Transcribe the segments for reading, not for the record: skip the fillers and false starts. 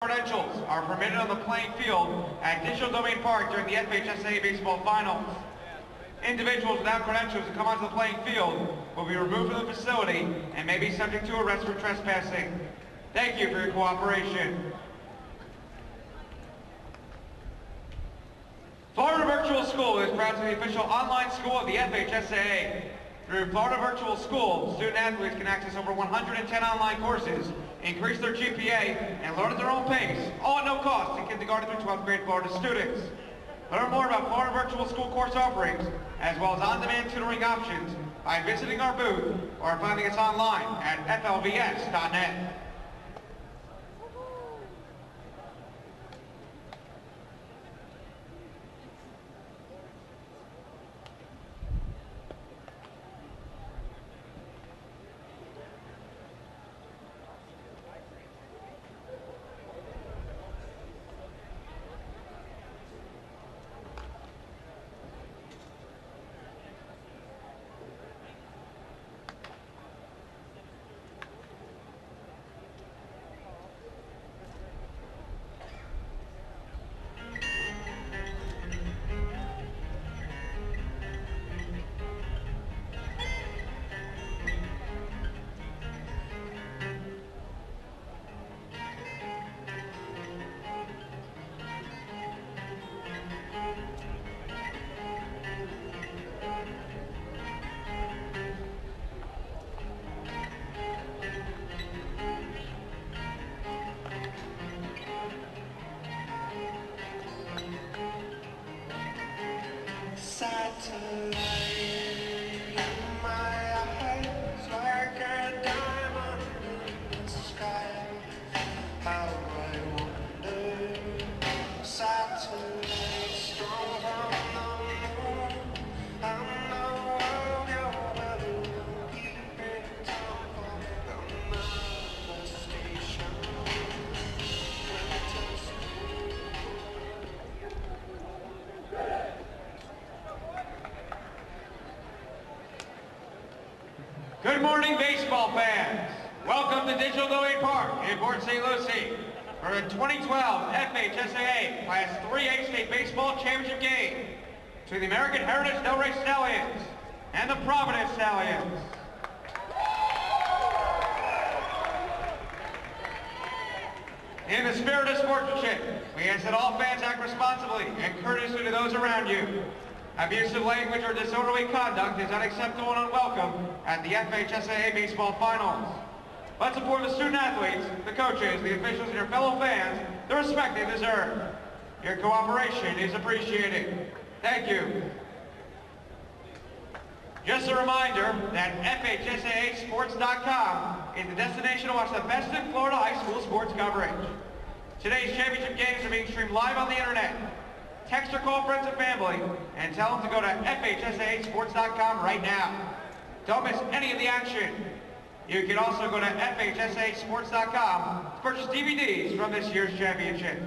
Credentials are permitted on the playing field at Digital Domain Park during the FHSAA baseball finals. Individuals without credentials who come onto the playing field will be removed from the facility and may be subject to arrest for trespassing. Thank you for your cooperation. Florida Virtual School is proud to be the official online school of the FHSAA. Through Florida Virtual School, student athletes can access over 110 online courses, increase their GPA, and learn at their own pace, all at no cost to kindergarten through 12th grade Florida students. Learn more about Florida Virtual School course offerings, as well as on-demand tutoring options, by visiting our booth or finding us online at flvs.net. Satellite in my eyes, like a diamond in the sky. How I wonder, satellite strong from the moon. I know you're keep it up on another station. Good morning, baseball fans. Welcome to Digital Domain Park in Port St. Lucie for the 2012 FHSAA Class 3A State Baseball Championship game between the American Heritage Delray Stallions and the Providence Stallions. In the spirit of sportsmanship, we ask that all fans act responsibly and courteously to those around you. Abusive language or disorderly conduct is unacceptable and unwelcome at the FHSAA baseball finals. Let's afford the student athletes, the coaches, the officials, and your fellow fans the respect they deserve. Your cooperation is appreciated. Thank you. Just a reminder that FHSAAsports.com is the destination to watch the best in Florida high school sports coverage. Today's championship games are being streamed live on the internet. Text or call friends and family and tell them to go to FHSAAsports.com right now. Don't miss any of the action. You can also go to FHSAAsports.com to purchase DVDs from this year's championship.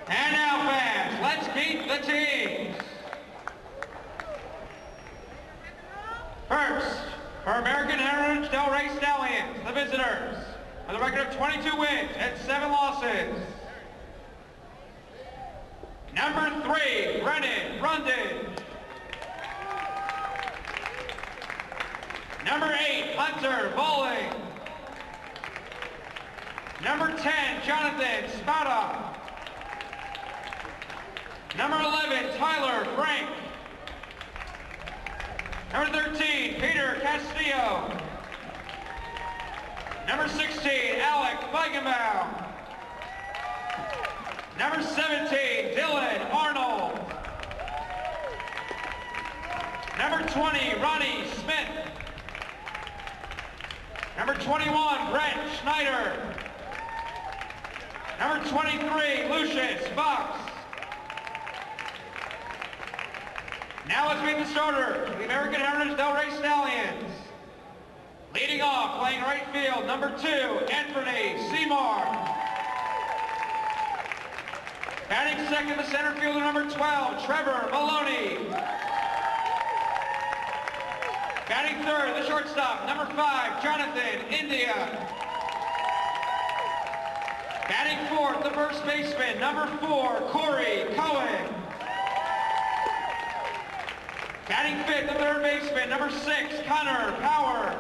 And now, fans, let's meet the teams. First, for American Heritage Delray Stallions, the visitors, with a record of 22 wins and 7 losses. Number 3, Brennan Rundin. Number 8, Hunter Bowling. Number 10, Jonathan Spada. Number 11, Tyler Frank. Number 13, Peter Castillo. Number 16, Alec Feigenbaum. Number 17, Dylan Arnold. Number 20, Ronnie Smith. Number 21, Brent Schneider. Number 23, Lucius Fox. Now let's meet the starter, the American Heritage Delray Stallions. Leading off, playing right field, number 2, Anthony Seymour. Batting second, the center fielder, number 12, Trevor Maloney. Batting third, the shortstop, number 5, Jonathan India. Batting fourth, the first baseman, number 4, Corey Cohen. Batting fifth, the third baseman, number 6, Connor Power.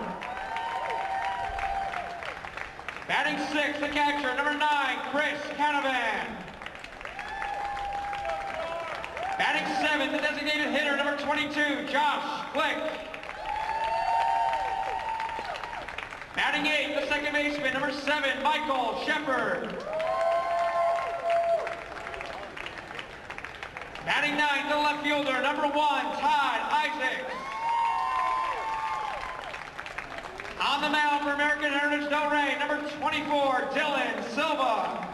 Batting sixth, the catcher, number 9, Chris Canavan. Batting seventh, the designated hitter, number 22, Josh Glick. Batting eighth, the second baseman, number 7, Michael Shepard. Batting ninth, the left fielder, number 1, Todd Isaacs. On the mound for American Heritage Delray, number 24, Dylan Silva.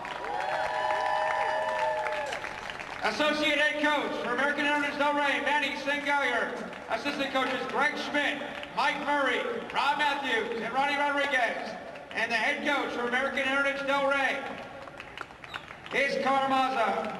Associate head coach for American Heritage Delray, Manny Sengayer. Assistant coaches Greg Schmidt, Mike Murray, Rob Matthews, and Ronnie Rodriguez. And the head coach for American Heritage Delray is Connor Mazza.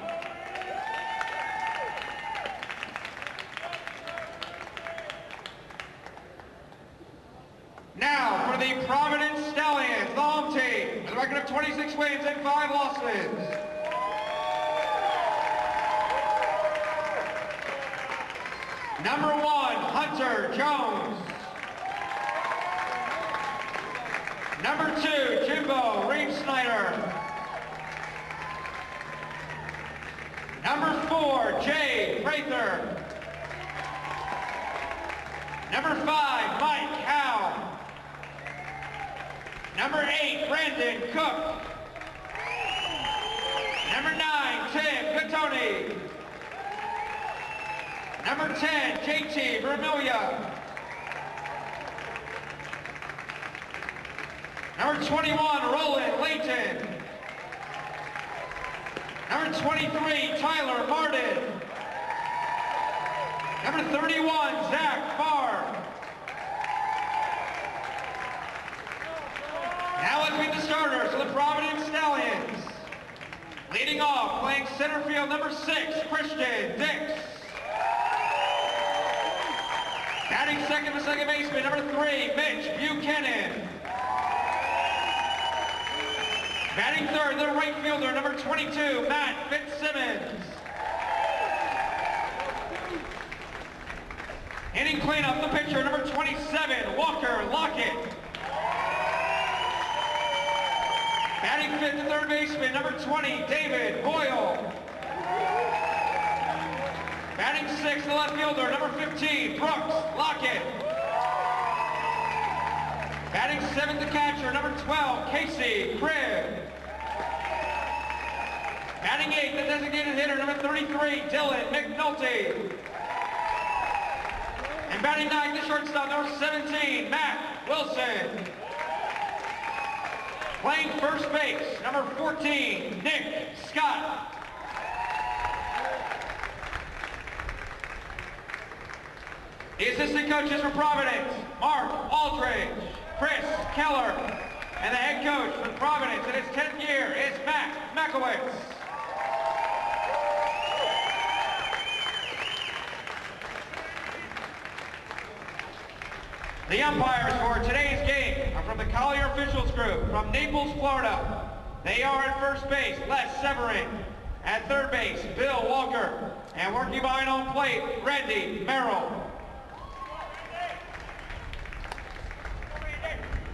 Now for the Providence Stallions, the home team, with a record of 26 wins and 5 losses. Number 1, Hunter Jones. Number 2, Jimbo Reed-Snyder. Number 4, Jay Prather. Number 5, Mike Howe. Number 8, Brandon Cook. Number 9, Tim Catoni. Number 10, JT Vermilia. Number 21, Roland Layton. Number 23, Tyler Martin. Number 31, Zach Farr. Now let's meet the starters for the Providence Stallions. Leading off, playing center field, number 6, Christian Dix. Batting second, the second baseman, number 3, Mitch Buchanan. Batting third, the right fielder, number 22, Matt Fitzsimmons. Hitting cleanup, the pitcher, number 27, Walker Lockett. Batting fifth, the third baseman, number 20, David Boyle. Batting sixth, the left fielder, number 15, Brooks Lockett. Batting seventh, the catcher, number 12, Casey Cribb. Batting eighth, the designated hitter, number 33, Dylan McNulty. And batting ninth, the shortstop, number 17, Matt Wilson. Playing first base, number 14, Nick Scott. The assistant coaches for Providence, Mark Aldridge, Chris Keller, And the head coach for Providence in his 10th year is Matt Makowitz. The umpires for today's game are from the Collier Officials Group from Naples, Florida. They are at first base, Les Severin. At third base, Bill Walker. And working behind home plate, Randy Merrill.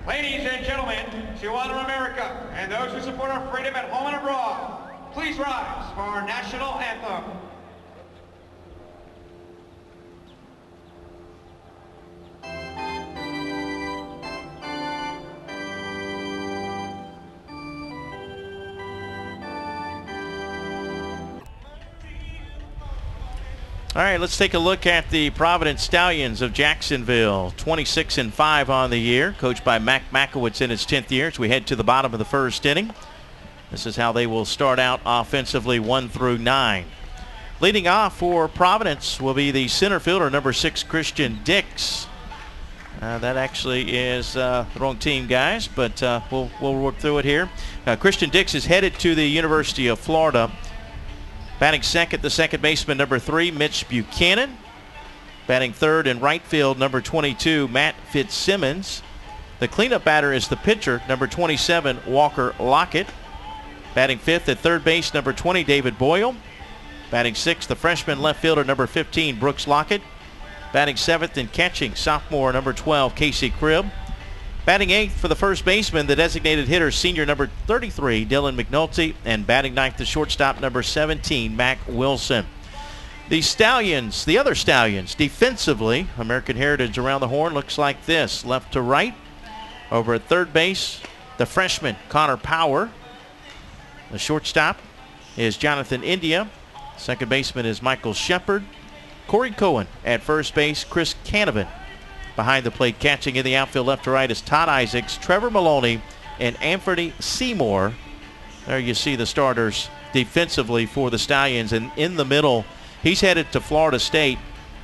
Ladies and gentlemen, to honor America and those who support our freedom at home and abroad, please rise for our national anthem. All right, let's take a look at the Providence Stallions of Jacksonville. 26-5 on the year, coached by Mac Makowitz in his 10th year as we head to the bottom of the first inning. This is how they will start out offensively, 1 through 9. Leading off for Providence will be the center fielder, number 6, Christian Dix. That actually is the wrong team, guys, but we'll work through it here. Christian Dix is headed to the University of Florida. Batting second, the second baseman, number 3, Mitch Buchanan. Batting third in right field, number 22, Matt Fitzsimmons. The cleanup batter is the pitcher, number 27, Walker Lockett. Batting fifth at third base, number 20, David Boyle. Batting sixth, the freshman left fielder, number 15, Brooks Lockett. Batting seventh and catching, sophomore, number 12, Casey Cribb. Batting eighth for the first baseman, the designated hitter, senior number 33, Dylan McNulty. And batting ninth, the shortstop, number 17, Mac Wilson. The Stallions, the other Stallions, defensively, American Heritage around the horn looks like this. Left to right. Over at third base, the freshman, Connor Power. The shortstop is Jonathan India. Second baseman is Michael Shepard. Corey Cohen at first base, Chris Canavan. Behind the plate, catching in the outfield left to right is Todd Isaacs, Trevor Maloney, and Anthony Seymour. There you see the starters defensively for the Stallions. And in the middle, he's headed to Florida State.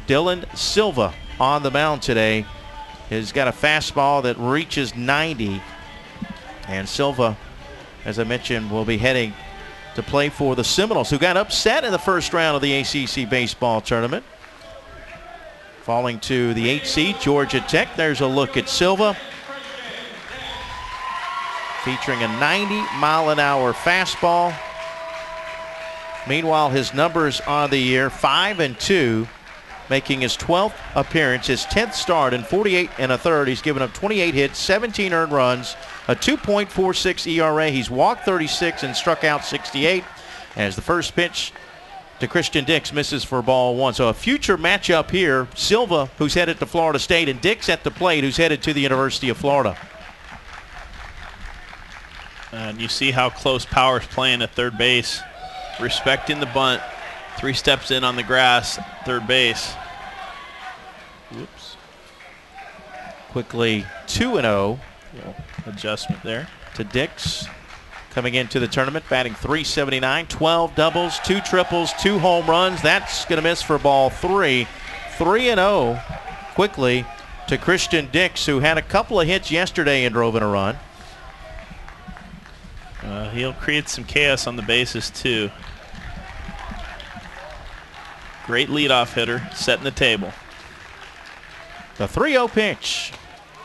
Dylan Silva on the mound today. He's got a fastball that reaches 90. And Silva, as I mentioned, will be heading to play for the Seminoles, who got upset in the first round of the ACC baseball tournament. Falling to the 8th seed, Georgia Tech. There's a look at Silva. Featuring a 90-mile-an-hour fastball. Meanwhile, his numbers on the year, 5-2, making his 12th appearance, his 10th start in 48 1/3. He's given up 28 hits, 17 earned runs, a 2.46 ERA. He's walked 36 and struck out 68. As the first pitch to Christian Dix misses for ball 1. So a future matchup here. Silva, who's headed to Florida State, and Dix at the plate, who's headed to the University of Florida. And you see how close Power's playing at third base. Respecting the bunt. 3 steps in on the grass, third base. Whoops. Quickly 2-0. Adjustment there. To Dix. Coming into the tournament, batting .379, 12 doubles, 2 triples, 2 home runs. That's going to miss for ball 3. 3-0 quickly to Christian Dix, who had a couple of hits yesterday and drove in a run. He'll create some chaos on the bases, too. Great leadoff hitter, setting the table. The 3-0 pitch.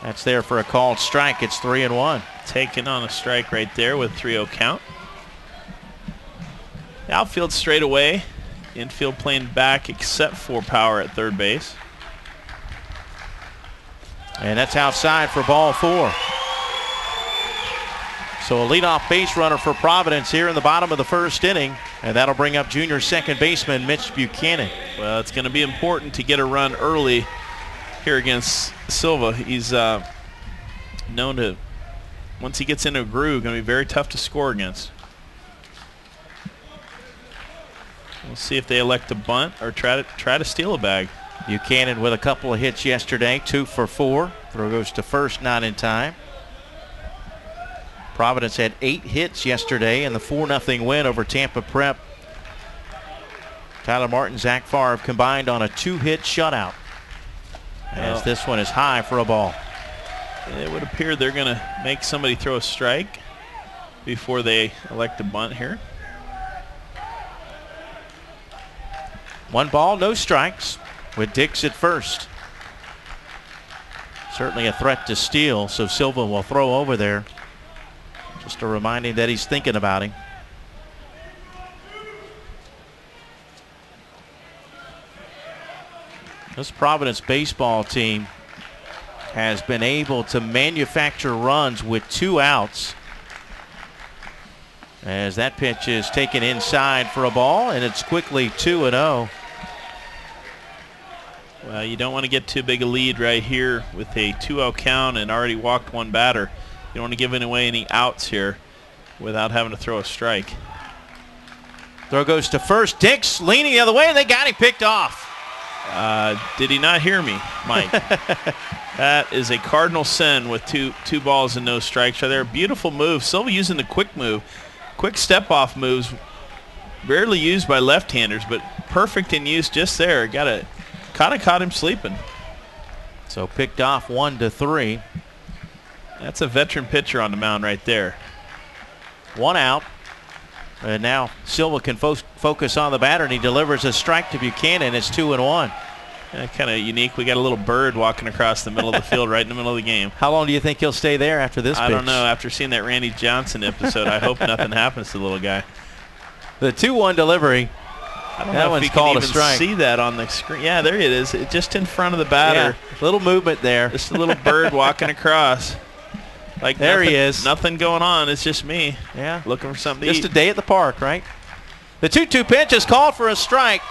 That's there for a called strike. It's 3-1. Taken on a strike right there with 3-0 count. The outfield straight away. Infield playing back except for Power at third base. And that's outside for ball 4. So a leadoff base runner for Providence here in the bottom of the first inning. And that'll bring up junior second baseman Mitch Buchanan. Well, it's going to be important to get a run early here against Silva. He's known to, once he gets into a groove, going to be very tough to score against. We'll see if they elect to bunt or try to steal a bag. Buchanan with a couple of hits yesterday, 2 for 4. Throw goes to first, not in time. Providence had 8 hits yesterday in the 4-0 win over Tampa Prep. Tyler Martin, Zach Favre combined on a 2-hit shutout. As this one is high for a ball. It would appear they're going to make somebody throw a strike before they elect a bunt here. 1 ball, no strikes with Dix at first. Certainly a threat to steal, so Silva will throw over there. Just to remind him that he's thinking about him. This Providence baseball team has been able to manufacture runs with 2 outs. As that pitch is taken inside for a ball, and it's quickly 2-0. Well, you don't want to get too big a lead right here with a 2-0 count and already walked 1 batter. You don't want to give away any outs here without having to throw a strike. Throw goes to first. Dix leaning the other way, and they got him picked off. Did he not hear me, Mike? That is a cardinal sin with two balls and no strikes right there. Beautiful move. Silva using the quick move. Quick step-off moves. Rarely used by left-handers, but perfect in use just there. Kind of caught him sleeping. So picked off 1-3. That's a veteran pitcher on the mound right there. 1 out. And now Silva can focus on the batter, and he delivers a strike to Buchanan. It's 2-1. Kind of unique. We got a little bird walking across the middle of the field right in the middle of the game. How long do you think he'll stay there after this pitch? I don't know. After seeing that Randy Johnson episode, I hope nothing happens to the little guy. The 2-1 delivery. I don't know if you can even see that on the screen. Yeah, there it is. Just in front of the batter. Yeah, little movement there. Just a little bird walking across. Like there he is. Nothing going on. It's just me. Yeah. Looking for something to eat. Just a day at the park, right? The 2-2 pitch is called for a strike.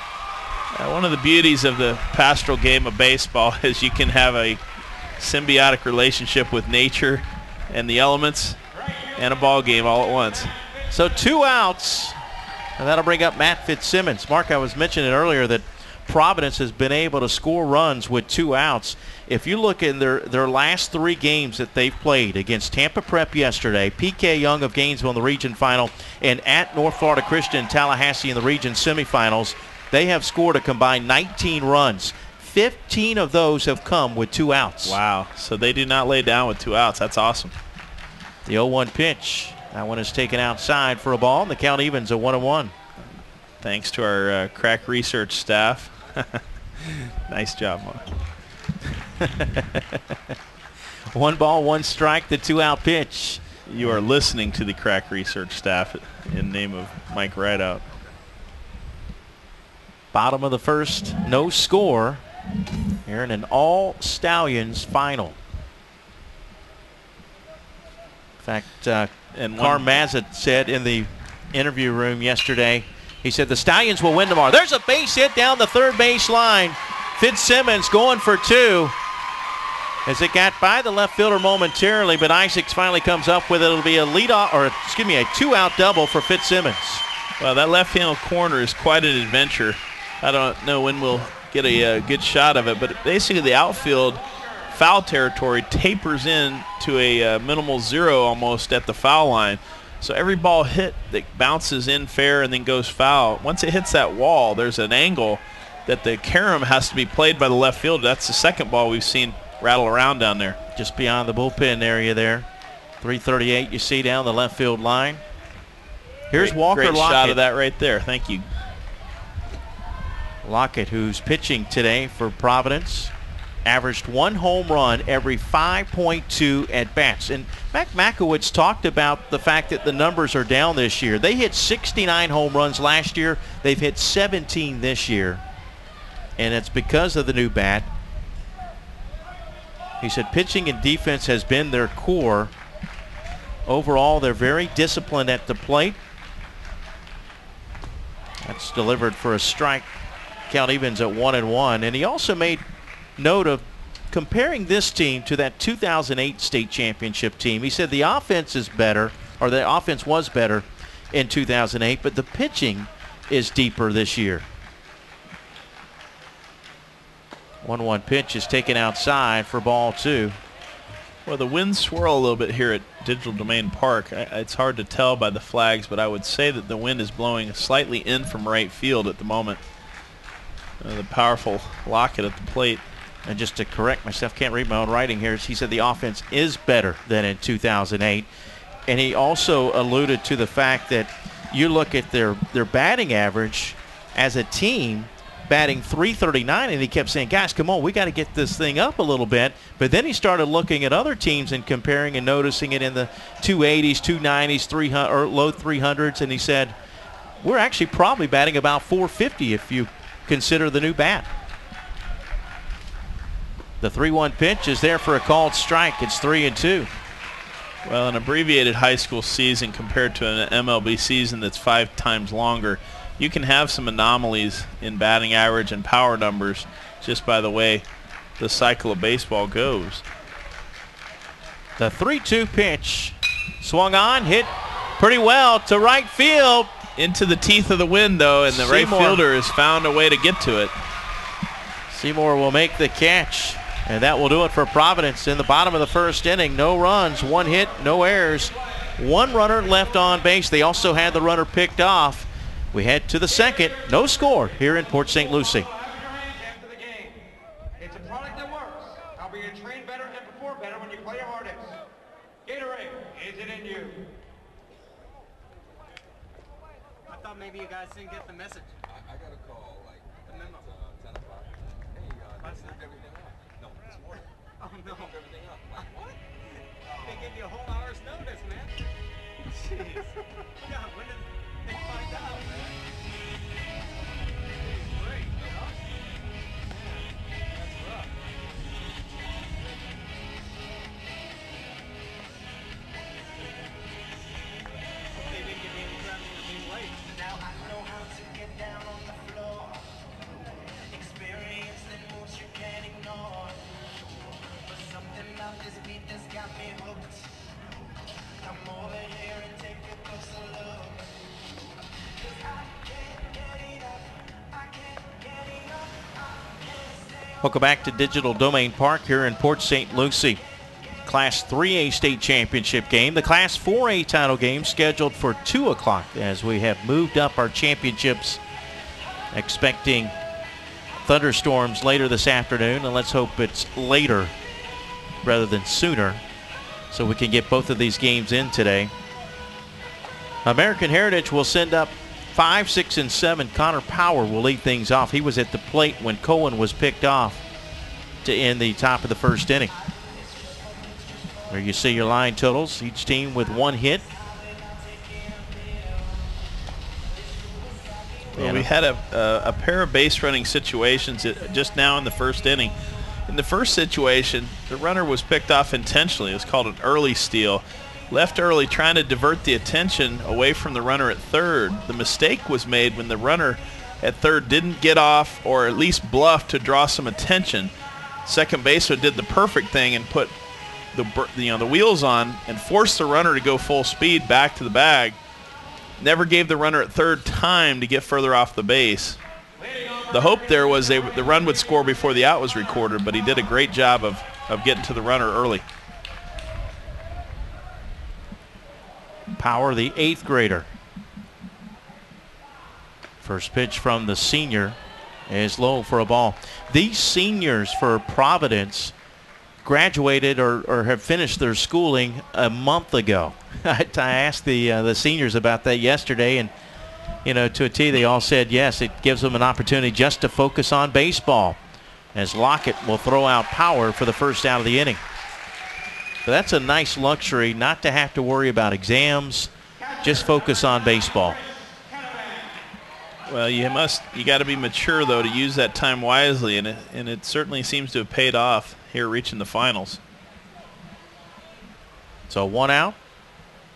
One of the beauties of the pastoral game of baseball is you can have a symbiotic relationship with nature and the elements and a ball game all at once. So 2 outs, and that'll bring up Matt Fitzsimmons. Mark, I was mentioning earlier that Providence has been able to score runs with 2 outs. If you look in their last 3 games that they've played, against Tampa Prep yesterday, PK Young of Gainesville in the region final, and at North Florida Christian in Tallahassee in the region semifinals, they have scored a combined 19 runs. 15 of those have come with 2 outs. Wow. So they do not lay down with 2 outs. That's awesome. The 0-1 pitch. That one is taken outside for a ball, and the count evens a 1-1. Thanks to our crack research staff. Nice job, Mark. 1 ball, 1 strike, the 2-out pitch. You are listening to the crack research staff in name of Mike Rideout. Bottom of the first, no score here in an all Stallions final. In fact, Carm Mazet said in the interview room yesterday, he said the Stallions will win tomorrow. There's a base hit down the third base line. Fitzsimmons going for 2. As it got by the left fielder momentarily, but Isaacs finally comes up with it. It'll be a leadoff, or excuse me, a 2-out double for Fitzsimmons. Well, that left-hand corner is quite an adventure. I don't know when we'll get a good shot of it, but basically the outfield foul territory tapers in to a minimal 0 almost at the foul line. So every ball hit that bounces in fair and then goes foul, once it hits that wall, there's an angle that the carom has to be played by the left fielder. That's the second ball we've seen rattle around down there. Just beyond the bullpen area there. 338 you see down the left field line. Here's Walker Lockett. Great shot of that right there. Thank you. Lockett, who's pitching today for Providence, averaged 1 home run every 5.2 at-bats. And Mac Makowitz talked about the fact that the numbers are down this year. They hit 69 home runs last year. They've hit 17 this year. And it's because of the new bat. He said pitching and defense has been their core. Overall, they're very disciplined at the plate. That's delivered for a strike. Count evens at 1-1. And he also made note of comparing this team to that 2008 state championship team. He said the offense is better, or the offense was better in 2008, but the pitching is deeper this year. 1-1 pitch is taken outside for ball 2. Well, the winds swirl a little bit here at Digital Domain Park. It's hard to tell by the flags, but I would say that the wind is blowing slightly in from right field at the moment. The powerful Lockett at the plate. And just to correct myself, can't read my own writing here, he said the offense is better than in 2008. And he also alluded to the fact that you look at their batting average as a team, batting .339, and he kept saying, guys, come on, we got to get this thing up a little bit. But then he started looking at other teams and comparing and noticing it in the 280s, 290s, 300, or low 300s, and he said, we're actually probably batting about .450 if you consider the new bat. The 3-1 pitch is there for a called strike. It's 3-2. Well, an abbreviated high school season compared to an MLB season that's 5 times longer, you can have some anomalies in batting average and power numbers just by the way the cycle of baseball goes. The 3-2 pitch swung on, hit pretty well to right field. Into the teeth of the wind, though, and the right fielder has found a way to get to it. Seymour will make the catch, and that will do it for Providence in the bottom of the first inning. No runs, 1 hit, no errors, 1 runner left on base. They also had the runner picked off. We head to the second. No score here in Port St. Lucie. After the game. It's a product that works. How we can train better and perform better when you play your hardest. Gatorade, is it in you? I thought maybe you guys didn't get the message. I got a call like The memo. 10 o'clock. Hey, Last they night? moved everything up. No, this morning. Oh They no. moved everything up. Like, what? They gave you a whole hour's notice, man. Jeez. God, when did they find out, man? Great, you know? Yeah, that's rough. Hope they didn't give you any credit for being late. Now I know how to get down on the floor. Experience that moves you can't ignore. But something about this beat that's got me hooked. Come over here and take a closer look. 'Cause I can't get enough. I can't get enough. I can't stay. Welcome back to Digital Domain Park here in Port St. Lucie. Class 3A state championship game. The Class 4A title game scheduled for 2 o'clock as we have moved up our championships, expecting thunderstorms later this afternoon, and let's hope it's later rather than sooner so we can get both of these games in today. American Heritage will send up 5, 6, and 7. Connor Power will lead things off. He was at the plate when Cohen was picked off to end the top of the first inning. There you see your line totals. Each team with 1 hit. Well, we had a pair of base running situations just now in the first inning. In the first situation, the runner was picked off intentionally. It was called an early steal. Left early, trying to divert the attention away from the runner at third. The mistake was made when the runner at third didn't get off or at least bluff to draw some attention. Second baseman did the perfect thing and put the wheels on and forced the runner to go full speed back to the bag. Never gave the runner at third time to get further off the base. The hope there was the run would score before the out was recorded, but he did a great job of getting to the runner early. Power, the 8th grader. First pitch from the senior is low for a ball. These seniors for Providence graduated or have finished their schooling a month ago. I asked the seniors about that yesterday, and to a T they all said yes, it gives them an opportunity just to focus on baseball, as Lockett will throw out Power for the first out of the inning. But that's a nice luxury, not to have to worry about exams, just focus on baseball. Well, you got to be mature though to use that time wisely, and it certainly seems to have paid off here reaching the finals. So 1 out.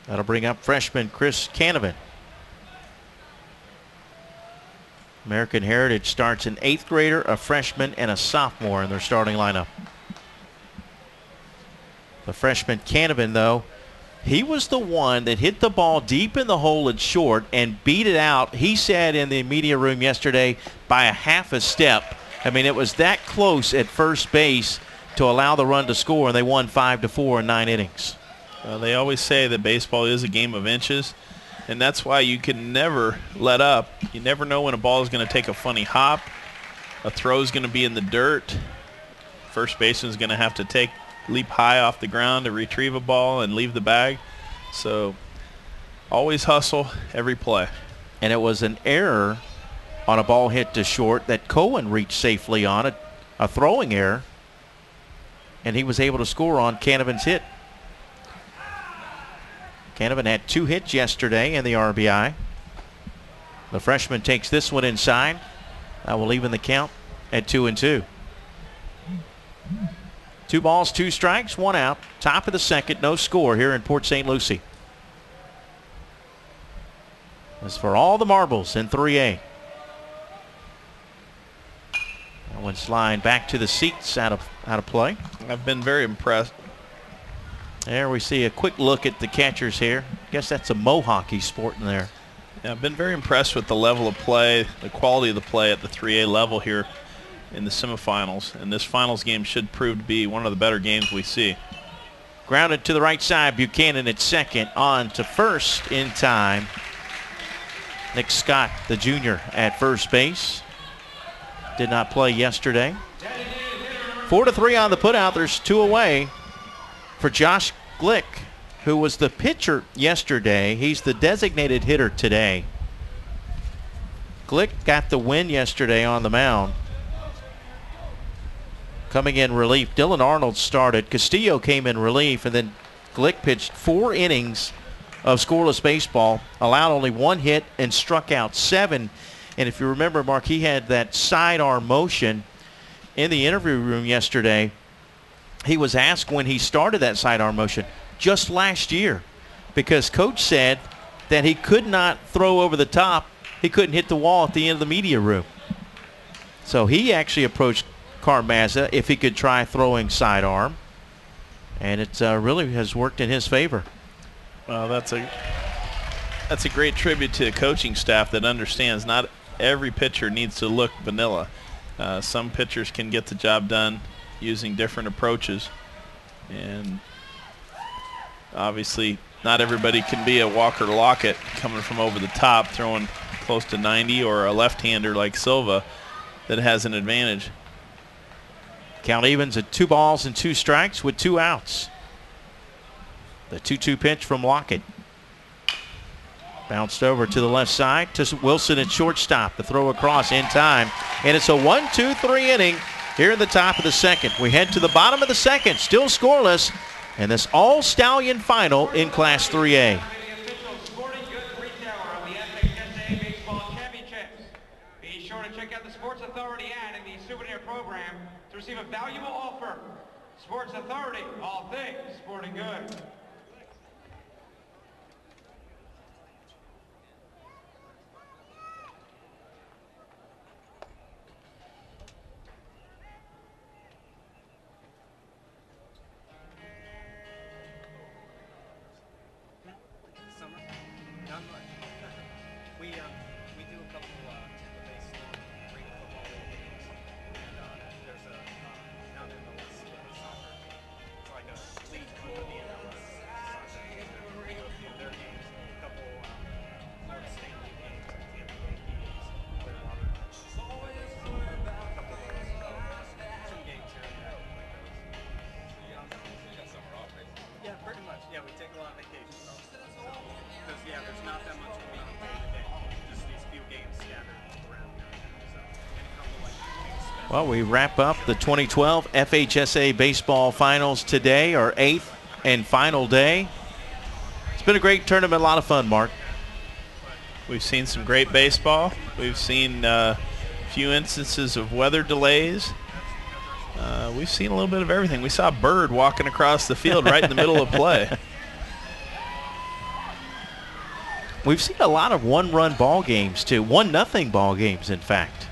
That'll bring up freshman Chris Canavan. American Heritage starts an 8th grader, a freshman, and a sophomore in their starting lineup. The freshman Canavan, though, he was the one that hit the ball deep in the hole at short and beat it out. He said in the media room yesterday by a half a step. I mean, it was that close at first base to allow the run to score, and they won 5-4 in 9 innings. Well, they always say that baseball is a game of inches, and that's why you can never let up. You never know when a ball is going to take a funny hop, a throw is going to be in the dirt. first baseman is going to have to leap high off the ground to retrieve a ball and leave the bag. So always hustle every play. And it was an error on a ball hit to short that Cohen reached safely on it, a throwing error, and he was able to score on Canavan's hit. Canavan had 2 hits yesterday in the RBI. The freshman takes this one inside. That will even the count at 2-2. 2 balls, 2 strikes, 1 out. Top of the second, no score here in Port St. Lucie. As for all the marbles in 3A. That one's lined back to the seats, out of play. I've been very impressed. There we see a quick look at the catchers here. Guess that's a Mohawk he's sporting there. Yeah, I've been very impressed with the level of play, the quality of the play at the 3A level here in the semifinals. And this finals game should prove to be one of the better games we see. Grounded to the right side, Buchanan at second, on to first in time. Nick Scott, the junior, at first base. Did not play yesterday. 4-3 on the putout. There's 2 away for Josh Glick, who was the pitcher yesterday. He's the designated hitter today. Glick got the win yesterday on the mound. Coming in relief, Dylan Arnold started. Castillo came in relief, and then Glick pitched 4 innings of scoreless baseball, allowed only 1 hit and struck out 7. And if you remember, Mark, he had that sidearm motion in the interview room yesterday. He was asked when he started that sidearm motion just last year, because coach said that he could not throw over the top. He couldn't hit the wall at the end of the media room. So he actually approached Carmazza if he could try throwing sidearm, and it really has worked in his favor. Well, that's a great tribute to the coaching staff that understands not every pitcher needs to look vanilla. Some pitchers can get the job done using different approaches, and obviously not everybody can be a Walker Lockett coming from over the top throwing close to 90, or a left-hander like Silva that has an advantage. Count evens at 2 balls and 2 strikes with 2 outs. The 2-2 pitch from Lockett. Bounced over to the left side to Wilson at shortstop. The throw across in time. And it's a 1-2-3 inning here in the top of the second. We head to the bottom of the second, still scoreless, and this all-Stallion final in Class 3A. Be sure to check out the Sports Authority ad in the souvenir program to receive a valuable offer. Sports Authority, all things sporting good. We do a couple Tampa-based arena football games, and there's a down in the West soccer. It's like a league under the MLS soccer. We go to their games, a couple Florida State League games, Tampa Bay games, Clearwater. A couple of those, 2 games here and there, like those. Yeah, pretty much. Yeah, we take a lot of vacations off. Because there's not that much going on day to day. Just these few games scattered around here and there. So, and a couple like big Well, we wrap up the 2012 FHSAA baseball finals today, our 8th and final day. It's been a great tournament, a lot of fun, Mark. We've seen some great baseball. We've seen a few instances of weather delays. We've seen a little bit of everything. We saw a bird walking across the field right in the middle of play. We've seen a lot of 1-run ball games, too. 1-0 ball games, in fact.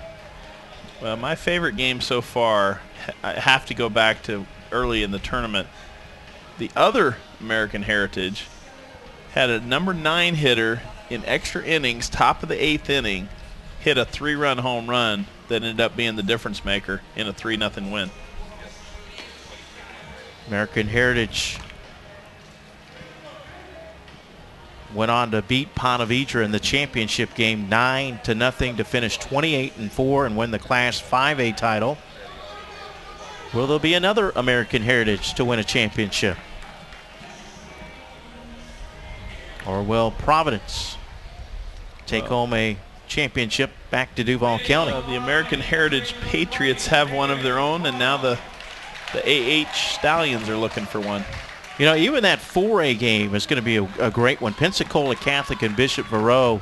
Well, my favorite game so far, I have to go back to early in the tournament. The other American Heritage had a number 9 hitter in extra innings, top of the 8th inning, hit a 3-run home run that ended up being the difference maker in a 3-0 win. American Heritage went on to beat Ponte Vedra in the championship game 9-0 to finish 28-4 and win the Class 5A title. Will there be another American Heritage to win a championship? Or will Providence take home a championship back to Duval County? The American Heritage Patriots have one of their own, and now the AH Stallions are looking for one. You know, even that 4A game is going to be a great one. Pensacola Catholic and Bishop Verreau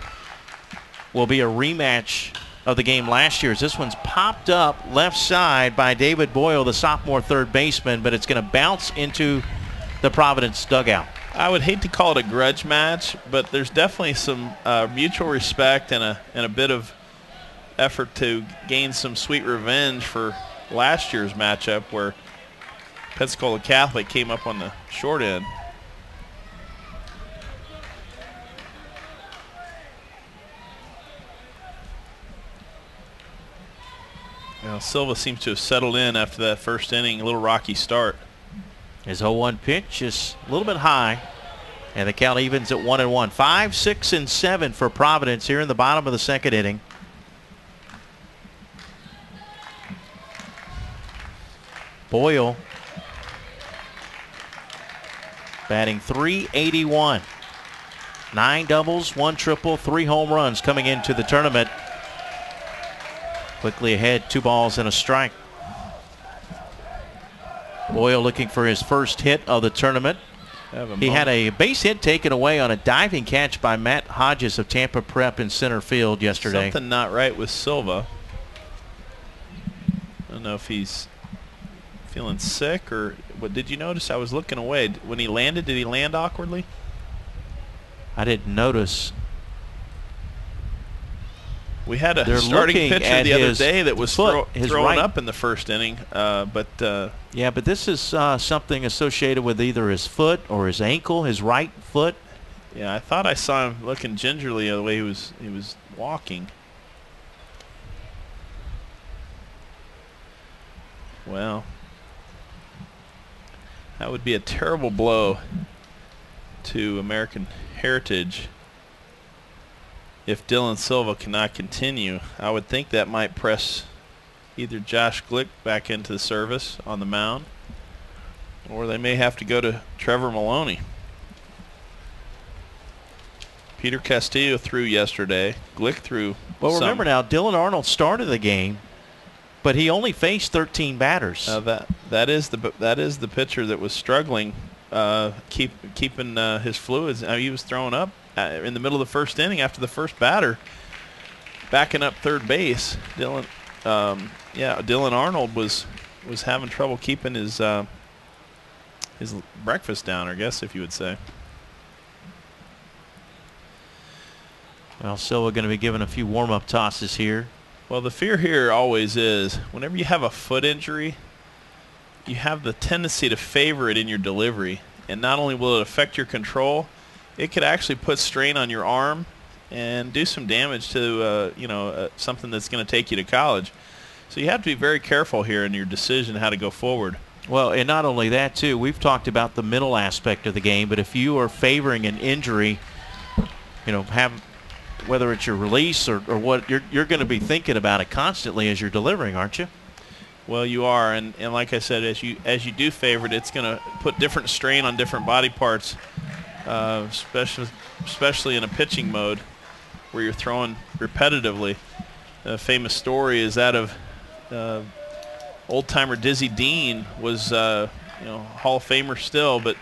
will be a rematch of the game last year's. This one's popped up left side by David Boyle, the sophomore third baseman, but it's going to bounce into the Providence dugout. I would hate to call it a grudge match, but there's definitely some mutual respect and a bit of effort to gain some sweet revenge for last year's matchup where Pensacola Catholic came up on the short end. Now Silva seems to have settled in after that first inning, a little rocky start. His 0-1 pitch is a little bit high, and the count evens at 1-1. 5, 6, and 7 for Providence here in the bottom of the second inning. Boyle batting .381. 9 doubles, 1 triple, 3 home runs coming into the tournament. Quickly ahead, 2 balls and a strike. Boyle looking for his first hit of the tournament. He had a base hit taken away on a diving catch by Matt Hodges of Tampa Prep in center field yesterday. Something not right with Silva. I don't know if he's feeling sick or what. Did you notice? I was looking away. When he landed, did he land awkwardly? I didn't notice. We had a starting pitcher the other day that was throwing right up in the first inning, yeah, but this is something associated with either his foot or his ankle, his right foot. Yeah, I thought I saw him looking gingerly the way he was walking. Well, that would be a terrible blow to American Heritage. If Dylan Silva cannot continue, I would think that might press either Josh Glick back into the service on the mound, or they may have to go to Trevor Maloney. Peter Castillo threw yesterday. Glick threw. Well, remember now, Dylan Arnold started the game, but he only faced 13 batters. That is the pitcher that was struggling, keeping his fluids. He was throwing up in the middle of the first inning after the first batter, backing up third base. Dylan Arnold was having trouble keeping his breakfast down, I guess, if you would say. Well, Silva going to be given a few warm-up tosses here. Well, the fear here always is whenever you have a foot injury, you have the tendency to favor it in your delivery, and not only will it affect your control, it could actually put strain on your arm and do some damage to something that's going to take you to college. So you have to be very careful here in your decision how to go forward. Well, and not only that, too, we've talked about the mental aspect of the game, but if you are favoring an injury, whether it's your release or what, you're going to be thinking about it constantly as you're delivering, aren't you? Well, you are, and like I said, as you do favor it, it's going to put different strain on different body parts. Especially in a pitching mode where you're throwing repetitively. A famous story is that of old-timer Dizzy Dean was Hall of Famer still, but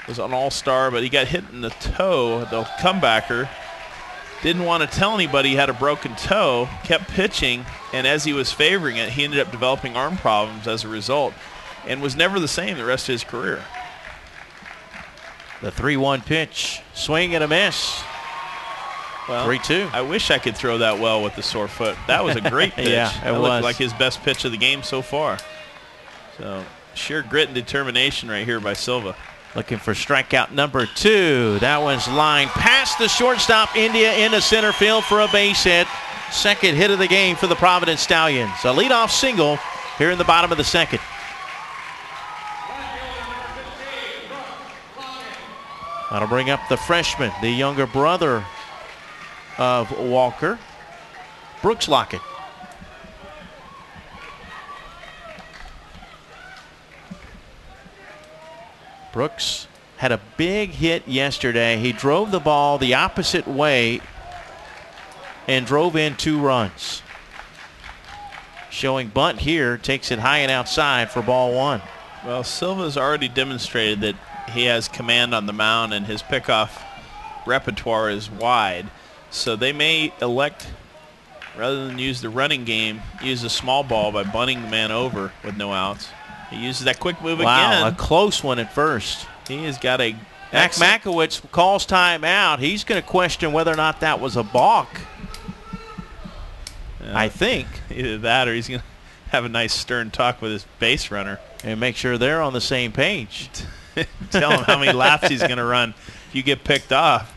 was an all-star, but he got hit in the toe, the comebacker. Didn't want to tell anybody he had a broken toe, kept pitching, and as he was favoring it, he ended up developing arm problems as a result and was never the same the rest of his career. The 3-1 pitch, swing and a miss. Well, 3-2. I wish I could throw that well with the sore foot. That was a great pitch. Yeah, it was. Looked like his best pitch of the game so far. So sheer grit and determination right here by Silva. Looking for strikeout number 2. That one's lined past the shortstop, India, into center field for a base hit. Second hit of the game for the Providence Stallions. A leadoff single here in the bottom of the second. That'll bring up the freshman, the younger brother of Walker, Brooks Lockett. Brooks had a big hit yesterday. He drove the ball the opposite way and drove in 2 runs. Showing bunt here, takes it high and outside for ball 1. Well, Silva's already demonstrated that he has command on the mound and his pickoff repertoire is wide. So they may elect, rather than use the running game, use a small ball by bunting the man over with no outs. He uses that quick move again. Wow, a close one at first. He has got a... Mac Makowitz calls timeout. He's going to question whether or not that was a balk. I think. Either that or he's going to have a nice stern talk with his base runner. And make sure they're on the same page. Tell him how many laps he's going to run if you get picked off.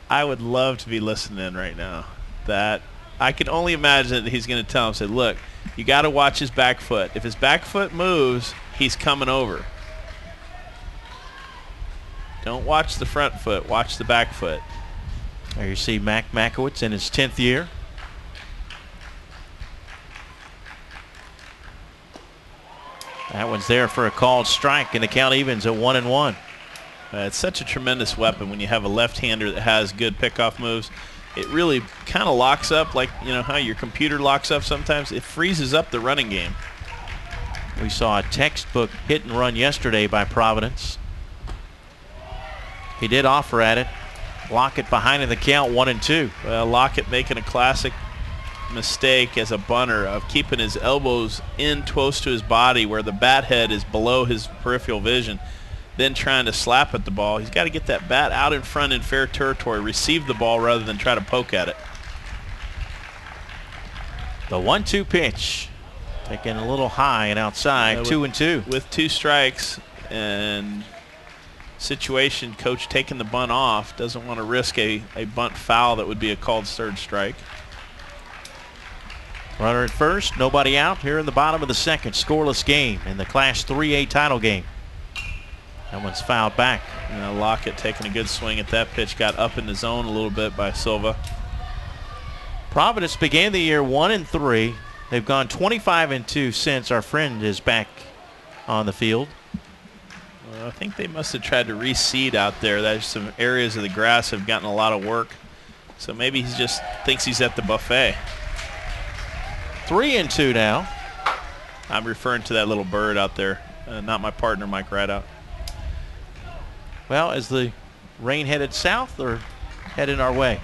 I would love to be listening right now. That I can only imagine that he's going to tell him, say, look, you got to watch his back foot. If his back foot moves, he's coming over. Don't watch the front foot. Watch the back foot. There you see Mac Makowitz in his 10th year. That one's there for a called strike, and the count evens at 1-1. It's such a tremendous weapon when you have a left-hander that has good pickoff moves. It really kind of locks up, like, you know how your computer locks up sometimes. It freezes up the running game. We saw a textbook hit and run yesterday by Providence. He did offer at it. Lockett behind in the count, 1-2. Well, Lockett making a classic mistake as a bunter of keeping his elbows in close to his body where the bat head is below his peripheral vision, then trying to slap at the ball. He's got to get that bat out in front in fair territory, receive the ball rather than try to poke at it. The 1-2 pitch. Taking a little high and outside, 2-2. With 2 strikes and situation, coach taking the bunt off, doesn't want to risk a bunt foul that would be a called third strike. Runner at first, nobody out here in the bottom of the second. Scoreless game in the Class 3A title game. That one's fouled back. Lockett taking a good swing at that pitch, got up in the zone a little bit by Silva. Providence began the year 1-3. They've gone 25-2 since our friend is back on the field. Well, I think they must have tried to reseed out there. There's some areas of the grass have gotten a lot of work. So maybe he just thinks he's at the buffet. 3-2 now. I'm referring to that little bird out there, not my partner, Mike Rideout. Well, is the rain headed south or heading our way?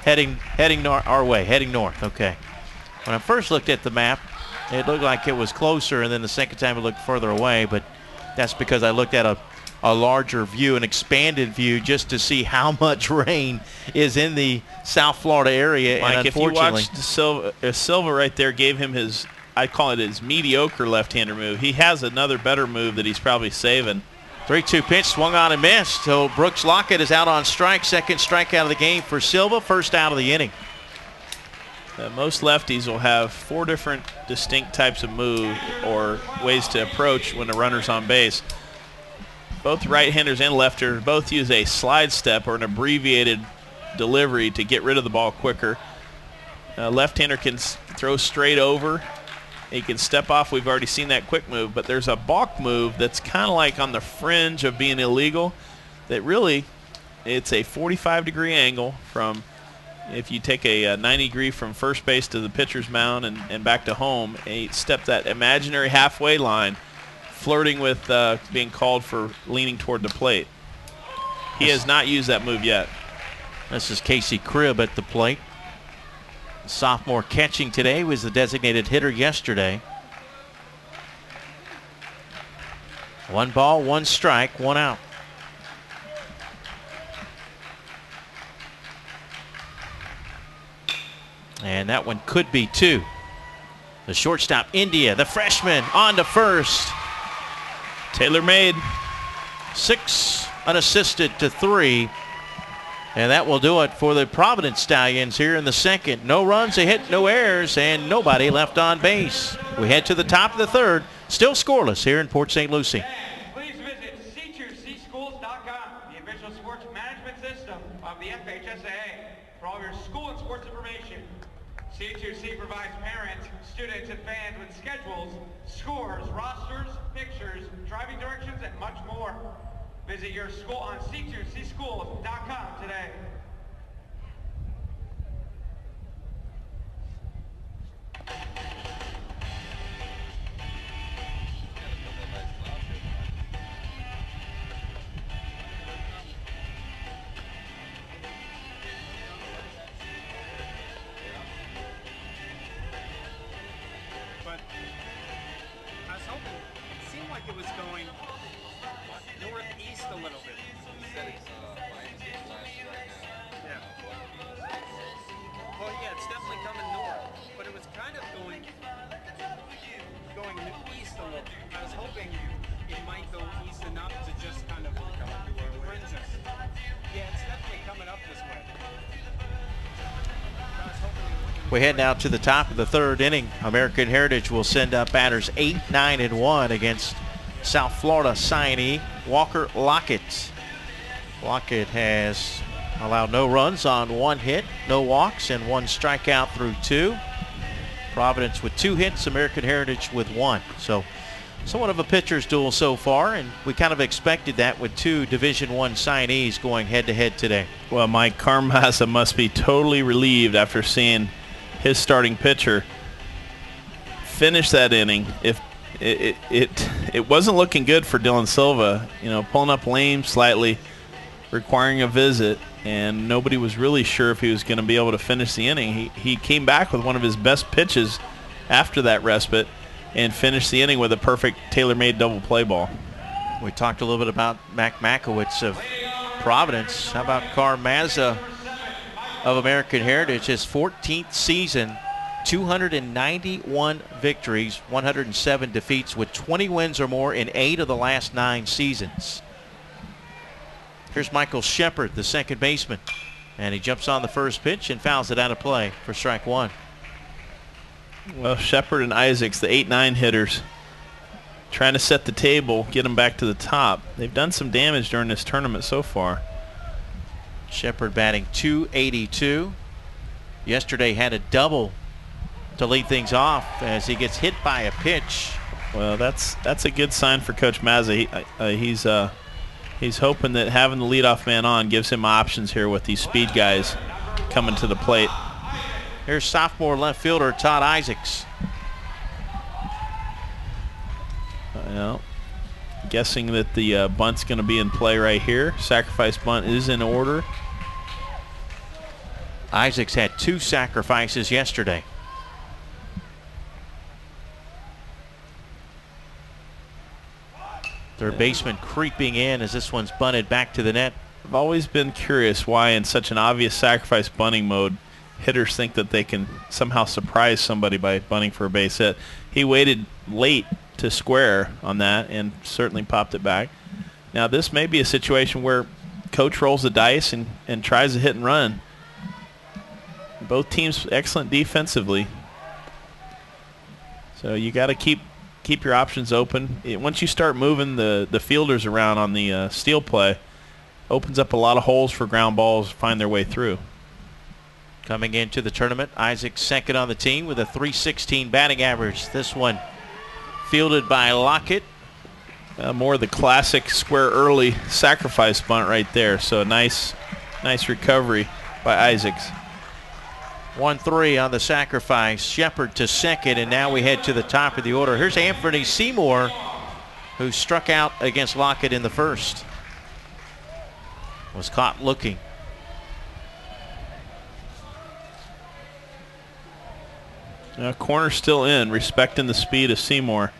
Heading our way, heading north. Okay. When I first looked at the map, it looked like it was closer, and then the second time it looked further away, but that's because I looked at a larger view, an expanded view, just to see how much rain is in the South Florida area. Mike, and if you unfortunately, watched Silva right there gave him his, I call it his mediocre left-hander move. He has another better move that he's probably saving. 3-2 pitch, swung on and missed. So Brooks Lockett is out on strike. Second strikeout of the game for Silva. First out of the inning. Most lefties will have 4 different distinct types of move or ways to approach when the runner's on base. Both right-handers and lefters both use a slide step or an abbreviated delivery to get rid of the ball quicker. Left-hander can throw straight over. He can step off. We've already seen that quick move, but there's a balk move that's kind of like on the fringe of being illegal that really, it's a 45-degree angle from, if you take a 90-degree from first base to the pitcher's mound and back to home, a step that imaginary halfway line, flirting with being called for leaning toward the plate. He has not used that move yet. This is Casey Cribb at the plate. Sophomore catching today, was the designated hitter yesterday. 1 ball, 1 strike, 1 out. And that one could be 2. The shortstop, India, the freshman, on to first. Taylor made 6 unassisted to 3. And that will do it for the Providence Stallions here in the second. No runs, a hit, no errors, and nobody left on base. We head to the top of the third. Still scoreless here in Port St. Lucie. Please visit c2cschools.com, the official sports management system of the FHSAA, for all your school and sports information. C2C provides parents, students, and fans with schedules, scores, rosters, pictures, driving directions, and much more. Visit your school on c2cschools.com today. But I was hoping, it seemed like it was going northeast a little bit. Yeah. Well, yeah, it's definitely coming north, but it was kind of going east a little. I was hoping it might go east enough to just kind of bridge us. Yeah, it's definitely coming up this way. I was hoping it would. We head now to the top of the third inning. American Heritage will send up batters 8, 9, and 1 against South Florida signee Walker Lockett. Lockett has allowed no runs on 1 hit, no walks, and 1 strikeout through 2. Providence with 2 hits, American Heritage with 1. So somewhat of a pitcher's duel so far, and we kind of expected that with 2 Division I signees going head-to-head today. Well, Mike Carmazza must be totally relieved after seeing his starting pitcher finish that inning. If it wasn't looking good for Dylan Silva, you know, pulling up lame slightly, requiring a visit, and nobody was really sure if he was going to be able to finish the inning. He came back with one of his best pitches after that respite and finished the inning with a perfect tailor-made double play ball. We talked a little bit about Mac Makowitz of Providence. How about Carmazza of American Heritage? His 14th season, 291 victories, 107 defeats, with 20 wins or more in 8 of the last 9 seasons. Here's Michael Shepard, the second baseman, and he jumps on the first pitch and fouls it out of play for strike 1. Well, Shepard and Isaacs, the 8-9 hitters, trying to set the table, get them back to the top. They've done some damage during this tournament so far. Shepard batting .282. Yesterday had a double to lead things off as he gets hit by a pitch. Well, that's a good sign for Coach Mazza. He's hoping that having the leadoff man on gives him options here with these speed guys coming to the plate. Here's sophomore left fielder Todd Isaacs. Well, guessing that the bunt's going to be in play right here. Sacrifice bunt is in order. Isaacs had 2 sacrifices yesterday. Third baseman creeping in as this one's bunted back to the net. I've always been curious why in such an obvious sacrifice bunting mode hitters think that they can somehow surprise somebody by bunting for a base hit. He waited late to square on that and certainly popped it back. Now this may be a situation where coach rolls the dice and tries a hit and run. Both teams excellent defensively. So you got to keep your options open. Once you start moving the fielders around on the steal play, opens up a lot of holes for ground balls to find their way through. Coming into the tournament, Isaac second on the team with a .316 batting average. This one fielded by Lockett. More of the classic square early sacrifice bunt right there. So a nice recovery by Isaacs. 1-3 on the sacrifice. Shepard to second, and now we head to the top of the order. Here's Anthony Seymour, who struck out against Lockett in the first. Was caught looking. Corner still in, respecting the speed of Seymour.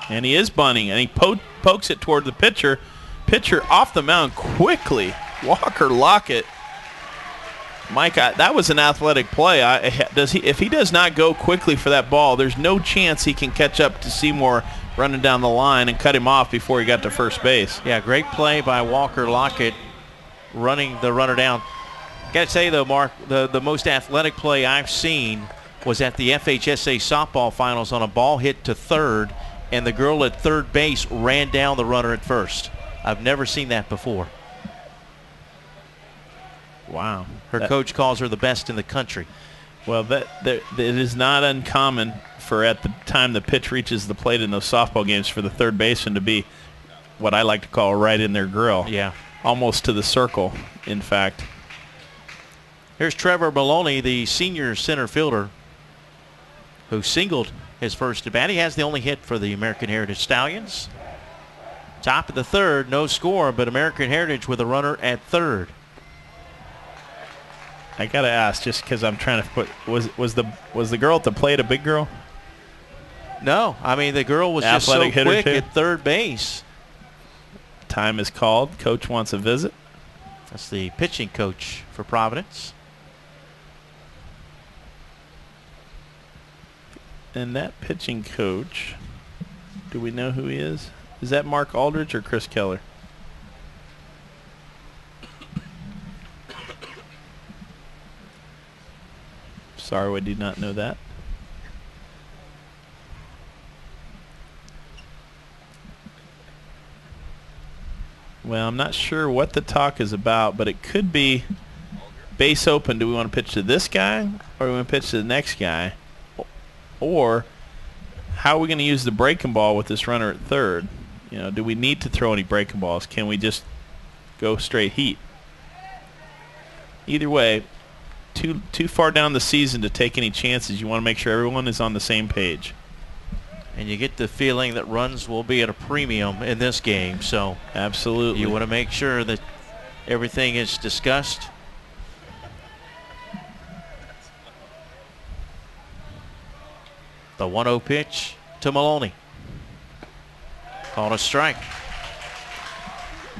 And he is bunting, and he pokes it toward the pitcher. Pitcher off the mound quickly. Walker Lockett. Mike, that was an athletic play. If he does not go quickly for that ball, there's no chance he can catch up to Seymour running down the line and cut him off before he got to first base. Yeah, great play by Walker Lockett, running the runner down. Got to tell you though, Mark, the most athletic play I've seen was at the FHSAA softball finals on a ball hit to third, and the girl at third base ran down the runner at first. I've never seen that before. Wow. Her coach calls her the best in the country. Well, it is not uncommon for at the time the pitch reaches the plate in those softball games for the third baseman to be what I like to call right in their grill. Yeah. Almost to the circle, in fact. Here's Trevor Maloney, the senior center fielder, who singled his first at bat. He has the only hit for the American Heritage Stallions. Top of the third, no score, but American Heritage with a runner at third. I gotta ask, just because I'm trying to put, was the girl at the plate a big girl? No, I mean the girl was just so Athletic hitter quick too? at third base. Time is called. Coach wants a visit. That's the pitching coach for Providence. And that pitching coach, do we know who he is? Is that Mark Aldridge or Chris Keller? Sorry, I did not know that. Well, I'm not sure what the talk is about, but it could be base open. Do we want to pitch to this guy or do we want to pitch to the next guy? Or how are we going to use the breaking ball with this runner at third? You know, do we need to throw any breaking balls? Can we just go straight heat? Either way, too far down the season to take any chances. You want to make sure everyone is on the same page. And you get the feeling that runs will be at a premium in this game. So absolutely, you want to make sure that everything is discussed. The 1-0 pitch to Maloney. Called a strike.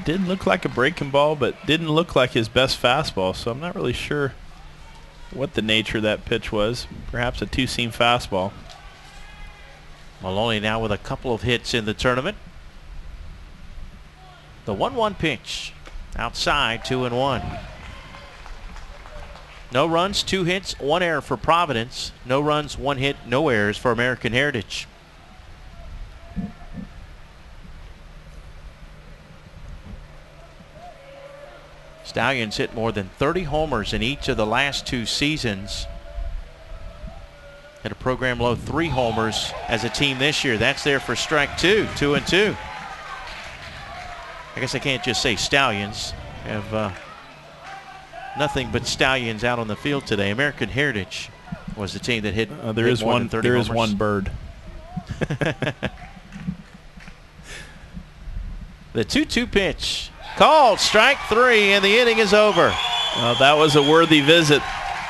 Didn't look like a breaking ball, but didn't look like his best fastball. So I'm not really sure what the nature of that pitch was. Perhaps a two-seam fastball. Maloney now with a couple of hits in the tournament. The 1-1 pitch. Outside, 2-1. No runs, 2 hits, 1 error for Providence. No runs, 1 hit, no errors for American Heritage. Stallions hit more than 30 homers in each of the last 2 seasons. Hit a program low 3 homers as a team this year. That's there for strike 2, 2-2. I guess I can't just say Stallions. Have nothing but Stallions out on the field today. American Heritage was the team that hit. There is one bird. The 2-2 pitch. Called strike 3, and the inning is over. Well, that was a worthy visit.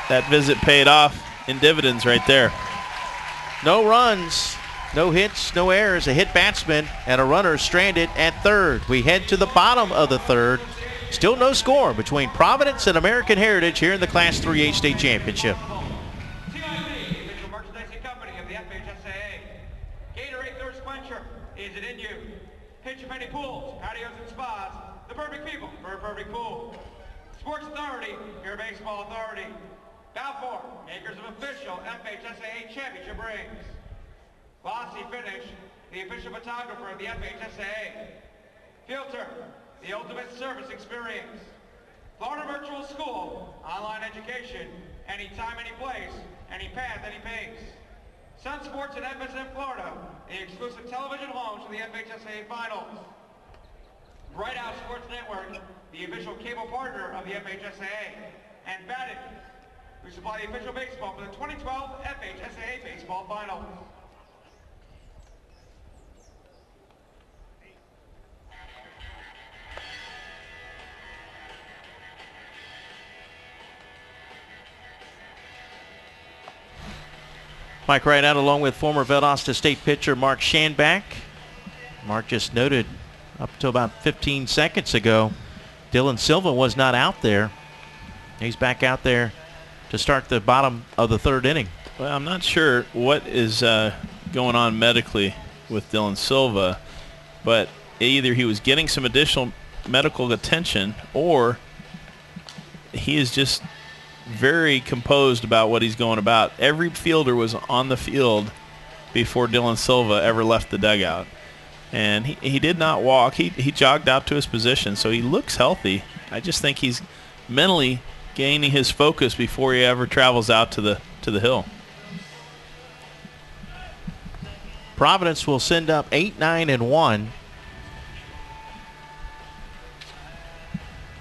That visit paid off in dividends right there. No runs, no hits, no errors, a hit batsman, and a runner stranded at third. We head to the bottom of the third. Still no score between Providence and American Heritage here in the Class 3A State Championship. TIC, official merchandising company of the FHSAA. Gatorade Thirst Quencher, is it in you? Pitch of many pools, patios and spas, the perfect people for a perfect pool. Sports Authority, your baseball authority. Balfour, makers of official FHSAA championship rings. Glossy Finish, the official photographer of the FHSAA. Filter, the ultimate service experience. Florida Virtual School, online education, anytime, any place, any path, any pace. Sun Sports and FSM Florida, the exclusive television homes for the FHSAA Finals. Bright House Sports Network, the official cable partner of the FHSAA. And Bannon, who supply the official baseball for the 2012 FHSAA Baseball Finals. Mike Wright out along with former Valdosta State pitcher Mark Schanbach. Mark just noted up to about 15 seconds ago, Dylan Silva was not out there. He's back out there to start the bottom of the third inning. Well, I'm not sure what is going on medically with Dylan Silva, but either he was getting some additional medical attention or he is just very composed about what he's going about. Every fielder was on the field before Dylan Silva ever left the dugout. And he did not walk. He jogged out to his position, so he looks healthy. I just think he's mentally gaining his focus before he ever travels out to the hill. Providence will send up 8, 9, and 1.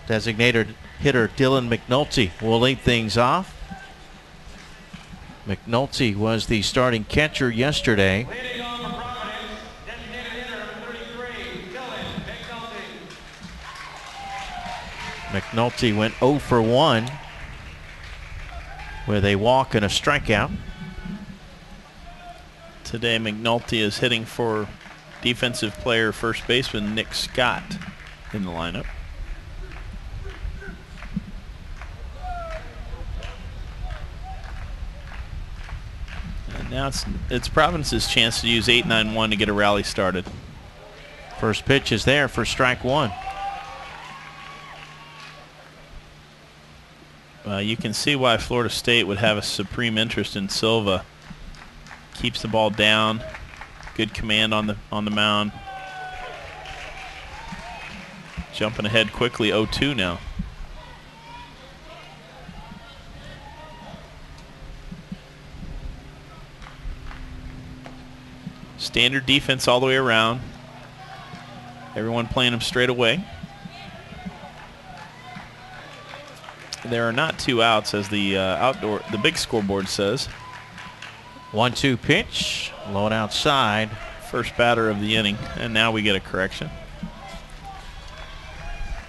Designated hitter Dylan McNulty will lead things off. McNulty was the starting catcher yesterday. Leading off for Providence, designated hitter number 33, Dylan McNulty. McNulty went 0 for 1 with a walk and a strikeout. Today, McNulty is hitting for defensive player first baseman Nick Scott in the lineup. And now it's Providence's chance to use 8-9-1 to get a rally started. First pitch is there for strike 1. You can see why Florida State would have a supreme interest in Silva. Keeps the ball down, good command on the mound. Jumping ahead quickly, 0-2 now. Standard defense all the way around. Everyone playing him straight away. There are not 2 outs, as the big scoreboard says. 1-2 pitch, low and outside. First batter of the inning, and now we get a correction.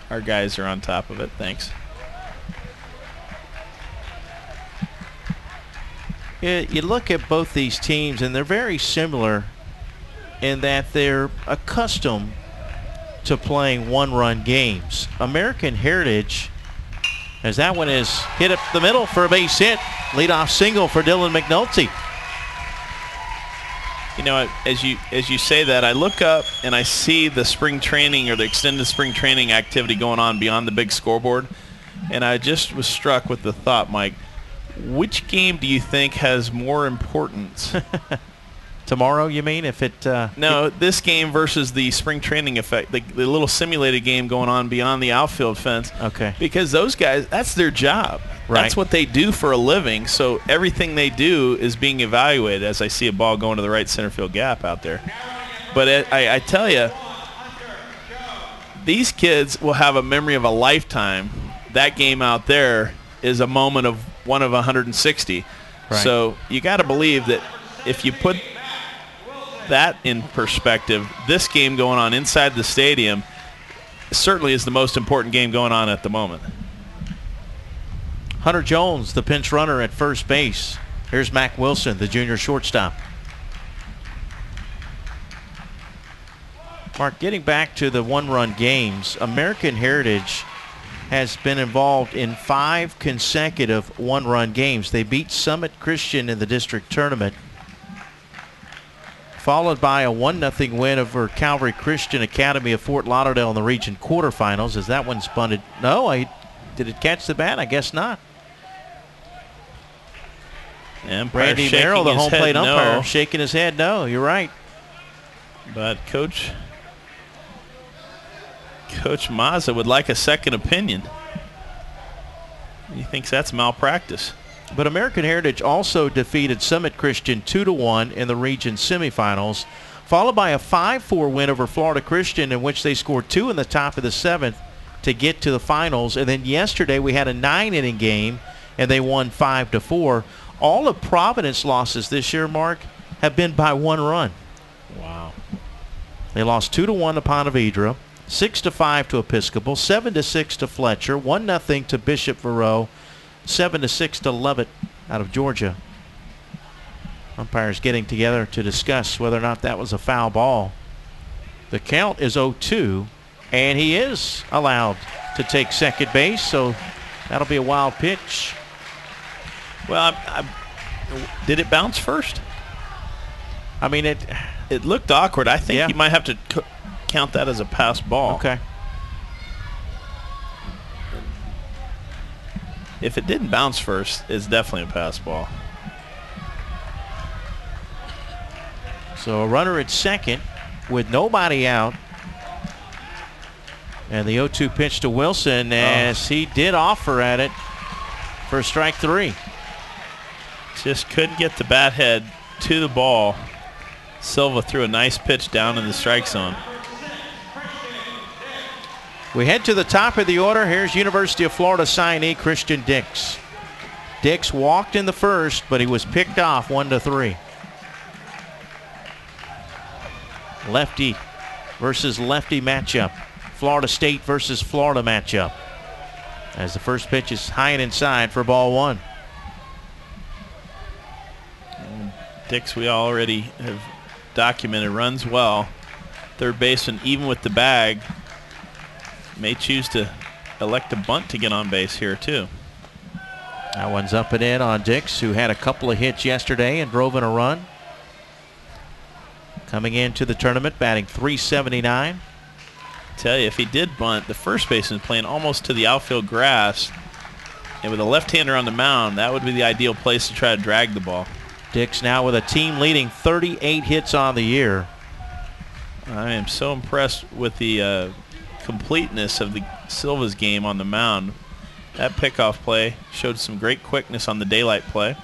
Our guys are on top of it. Thanks. You look at both these teams, and they're very similar in that they're accustomed to playing one-run games. American Heritage, as that one is hit up the middle for a base hit. Leadoff single for Dylan McNulty. You know, as you say that, I look up and I see the spring training or the extended spring training activity going on beyond the big scoreboard, and I just was struck with the thought, Mike, which game do you think has more importance? Tomorrow, you mean? If it no, this game versus the spring training effect, the little simulated game going on beyond the outfield fence. Okay. Because those guys, that's their job. Right. That's what they do for a living. So everything they do is being evaluated. As I see a ball going to the right center field gap out there. But I tell you, these kids will have a memory of a lifetime. That game out there is a moment of one of 160. Right. So you got to believe that if you put that in perspective, this game going on inside the stadium certainly is the most important game going on at the moment. Hunter Jones, the pinch runner at first base. Here's Mac Wilson, the junior shortstop. Mark, getting back to the one-run games, American Heritage has been involved in 5 consecutive one-run games. They beat Summit Christian in the district tournament, followed by a 1-0 win over Calvary Christian Academy of Fort Lauderdale in the region quarterfinals, as that one's bunted. No, did it catch the bat? I guess not. Randy Merrill, the home plate umpire, shaking his head no. You're right. But Coach Mazza would like a second opinion. He thinks that's malpractice. But American Heritage also defeated Summit Christian 2-1 in the region semifinals, followed by a 5-4 win over Florida Christian, in which they scored 2 in the top of the 7th to get to the finals. And then yesterday we had a 9-inning game, and they won 5-4. All of Providence losses this year, Mark, have been by 1 run. Wow. They lost 2-1 to Ponte Vedra, 6-5 to Episcopal, 7-6 to Fletcher, 1-0 to Bishop Verot, 7-6 to Lovett out of Georgia. Umpires getting together to discuss whether or not that was a foul ball. The count is 0-2, and he is allowed to take second base, so that'll be a wild pitch. Well, did it bounce first? I mean, it looked awkward. I think you might have to count that as a pass ball. Okay. If it didn't bounce first, it's definitely a pass ball. So a runner at second with nobody out. And the 0-2 pitch to Wilson as he did offer at it for strike 3. Just couldn't get the bat head to the ball. Silva threw a nice pitch down in the strike zone. We head to the top of the order. Here's University of Florida signee Christian Dix. Dix walked in the first, but he was picked off 1-3. Lefty versus lefty matchup. Florida State versus Florida matchup. As the first pitch is high and inside for ball 1. Dix, we already have documented, runs well. Third baseman, even with the bag, may choose to elect a bunt to get on base here too. That one's up and in on Dix, who had a couple of hits yesterday and drove in a run. Coming into the tournament, batting .379. Tell you, if he did bunt, the first baseman playing almost to the outfield grass, and with a left-hander on the mound, that would be the ideal place to try to drag the ball. Dix now with a team-leading 38 hits on the year. I am so impressed with the completeness of the Silva's game on the mound. That pickoff play showed some great quickness on the daylight play.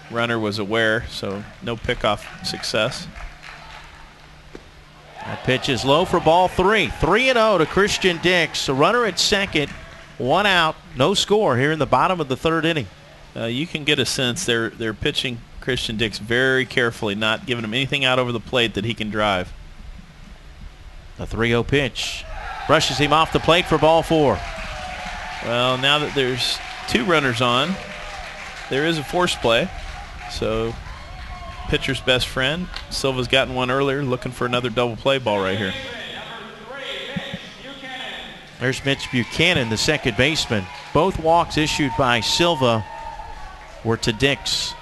Runner was aware, so no pickoff success. That pitch is low for ball 3. 3-0 to Christian Dix. A runner at second, 1 out, no score here in the bottom of the 3rd inning. You can get a sense they're pitching Christian Dix very carefully, not giving him anything out over the plate that he can drive. The 3-0 pitch brushes him off the plate for ball 4. Well, now that there's 2 runners on, there is a force play. So pitcher's best friend. Silva's gotten one earlier, looking for another double play ball right here. There's Mitch Buchanan, the second baseman. Both walks issued by Silva were to Dix.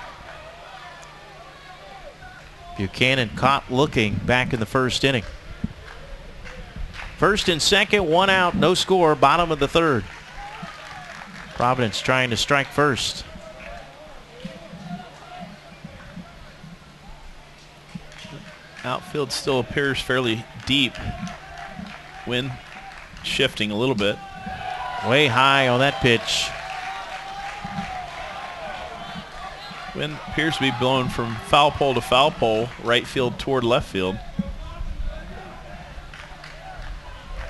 Buchanan caught looking back in the 1st inning. First and second, 1 out, no score, bottom of the 3rd. Providence trying to strike first. Outfield still appears fairly deep. Wind shifting a little bit. Way high on that pitch. Wind appears to be blowing from foul pole to foul pole, right field toward left field.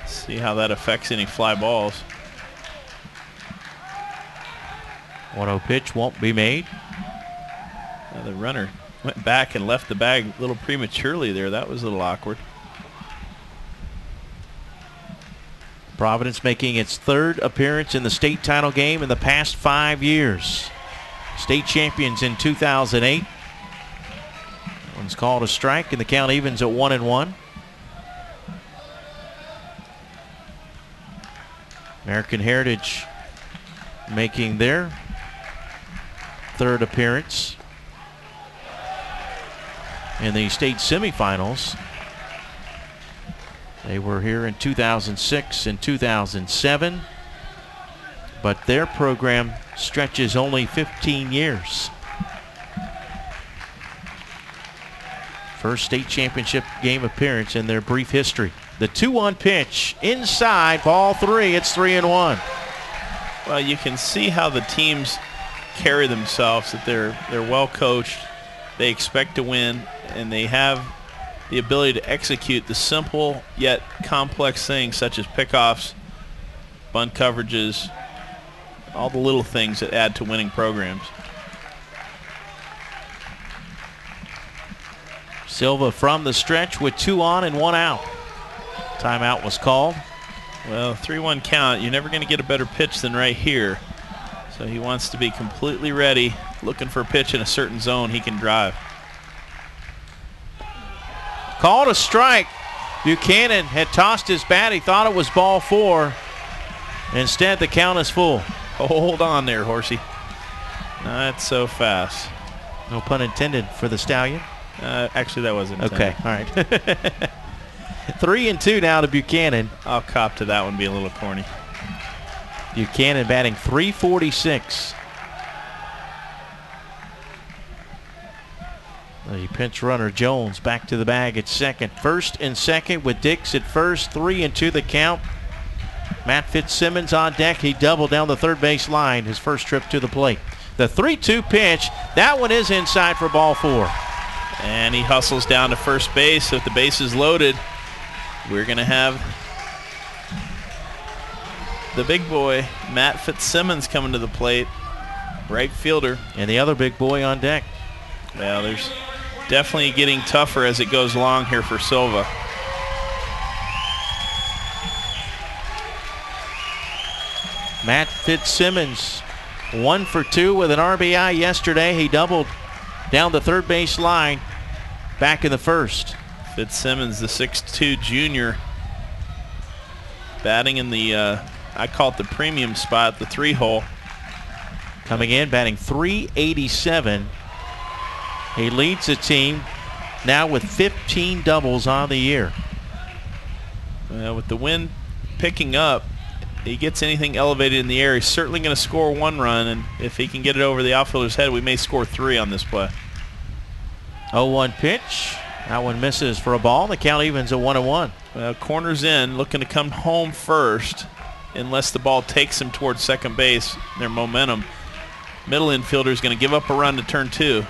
See how that affects any fly balls. 1-0 pitch won't be made. Now the runner went back and left the bag a little prematurely there. That was a little awkward. Providence making its 3rd appearance in the state title game in the past 5 years. State champions in 2008. One's called a strike and the count evens at 1-1. American Heritage making their 3rd appearance in the state semifinals. They were here in 2006 and 2007, but their program stretches only 15 years. First state championship game appearance in their brief history. The 2-1 pitch inside, ball 3. It's 3-1. Well, you can see how the teams carry themselves, that they're well coached, they expect to win, and they have the ability to execute the simple yet complex things such as pickoffs, bunt coverages, all the little things that add to winning programs. Silva from the stretch with 2 on and 1 out. Timeout was called. Well, 3-1 count, you're never going to get a better pitch than right here. So he wants to be completely ready, looking for a pitch in a certain zone he can drive. Called a strike. Buchanan had tossed his bat. He thought it was ball 4. Instead, the count is full. Hold on there, Horsey. Not so fast. No pun intended for the Stallion. Actually, that wasn't okay. All right. 3-2 now to Buchanan. I'll cop to that one being a little corny. Buchanan batting .346. The pinch runner Jones back to the bag at second. First and second with Dix at first. 3-2 the count. Matt Fitzsimmons on deck. He doubled down the third base line his first trip to the plate. The 3-2 pitch, that one is inside for ball 4. And he hustles down to first base. With the bases loaded, we're going to have the big boy, Matt Fitzsimmons, coming to the plate. Right fielder. And the other big boy on deck. Well, there's definitely getting tougher as it goes along here for Silva. Matt Fitzsimmons, 1 for 2 with an RBI yesterday. He doubled down the third base line back in the first. Fitzsimmons, the 6'2 junior, batting in the, I call it the premium spot, the 3-hole. Coming in, batting .387. He leads the team now with 15 doubles on the year. With the wind picking up, he gets anything elevated in the air, he's certainly going to score 1 run, and if he can get it over the outfielder's head, we may score 3 on this play. 0-1 pitch. That one misses for a ball. The count evens at 1-1. Corners in, looking to come home first, unless the ball takes him towards second base, their momentum. Middle infielder is going to give up a run to turn 2.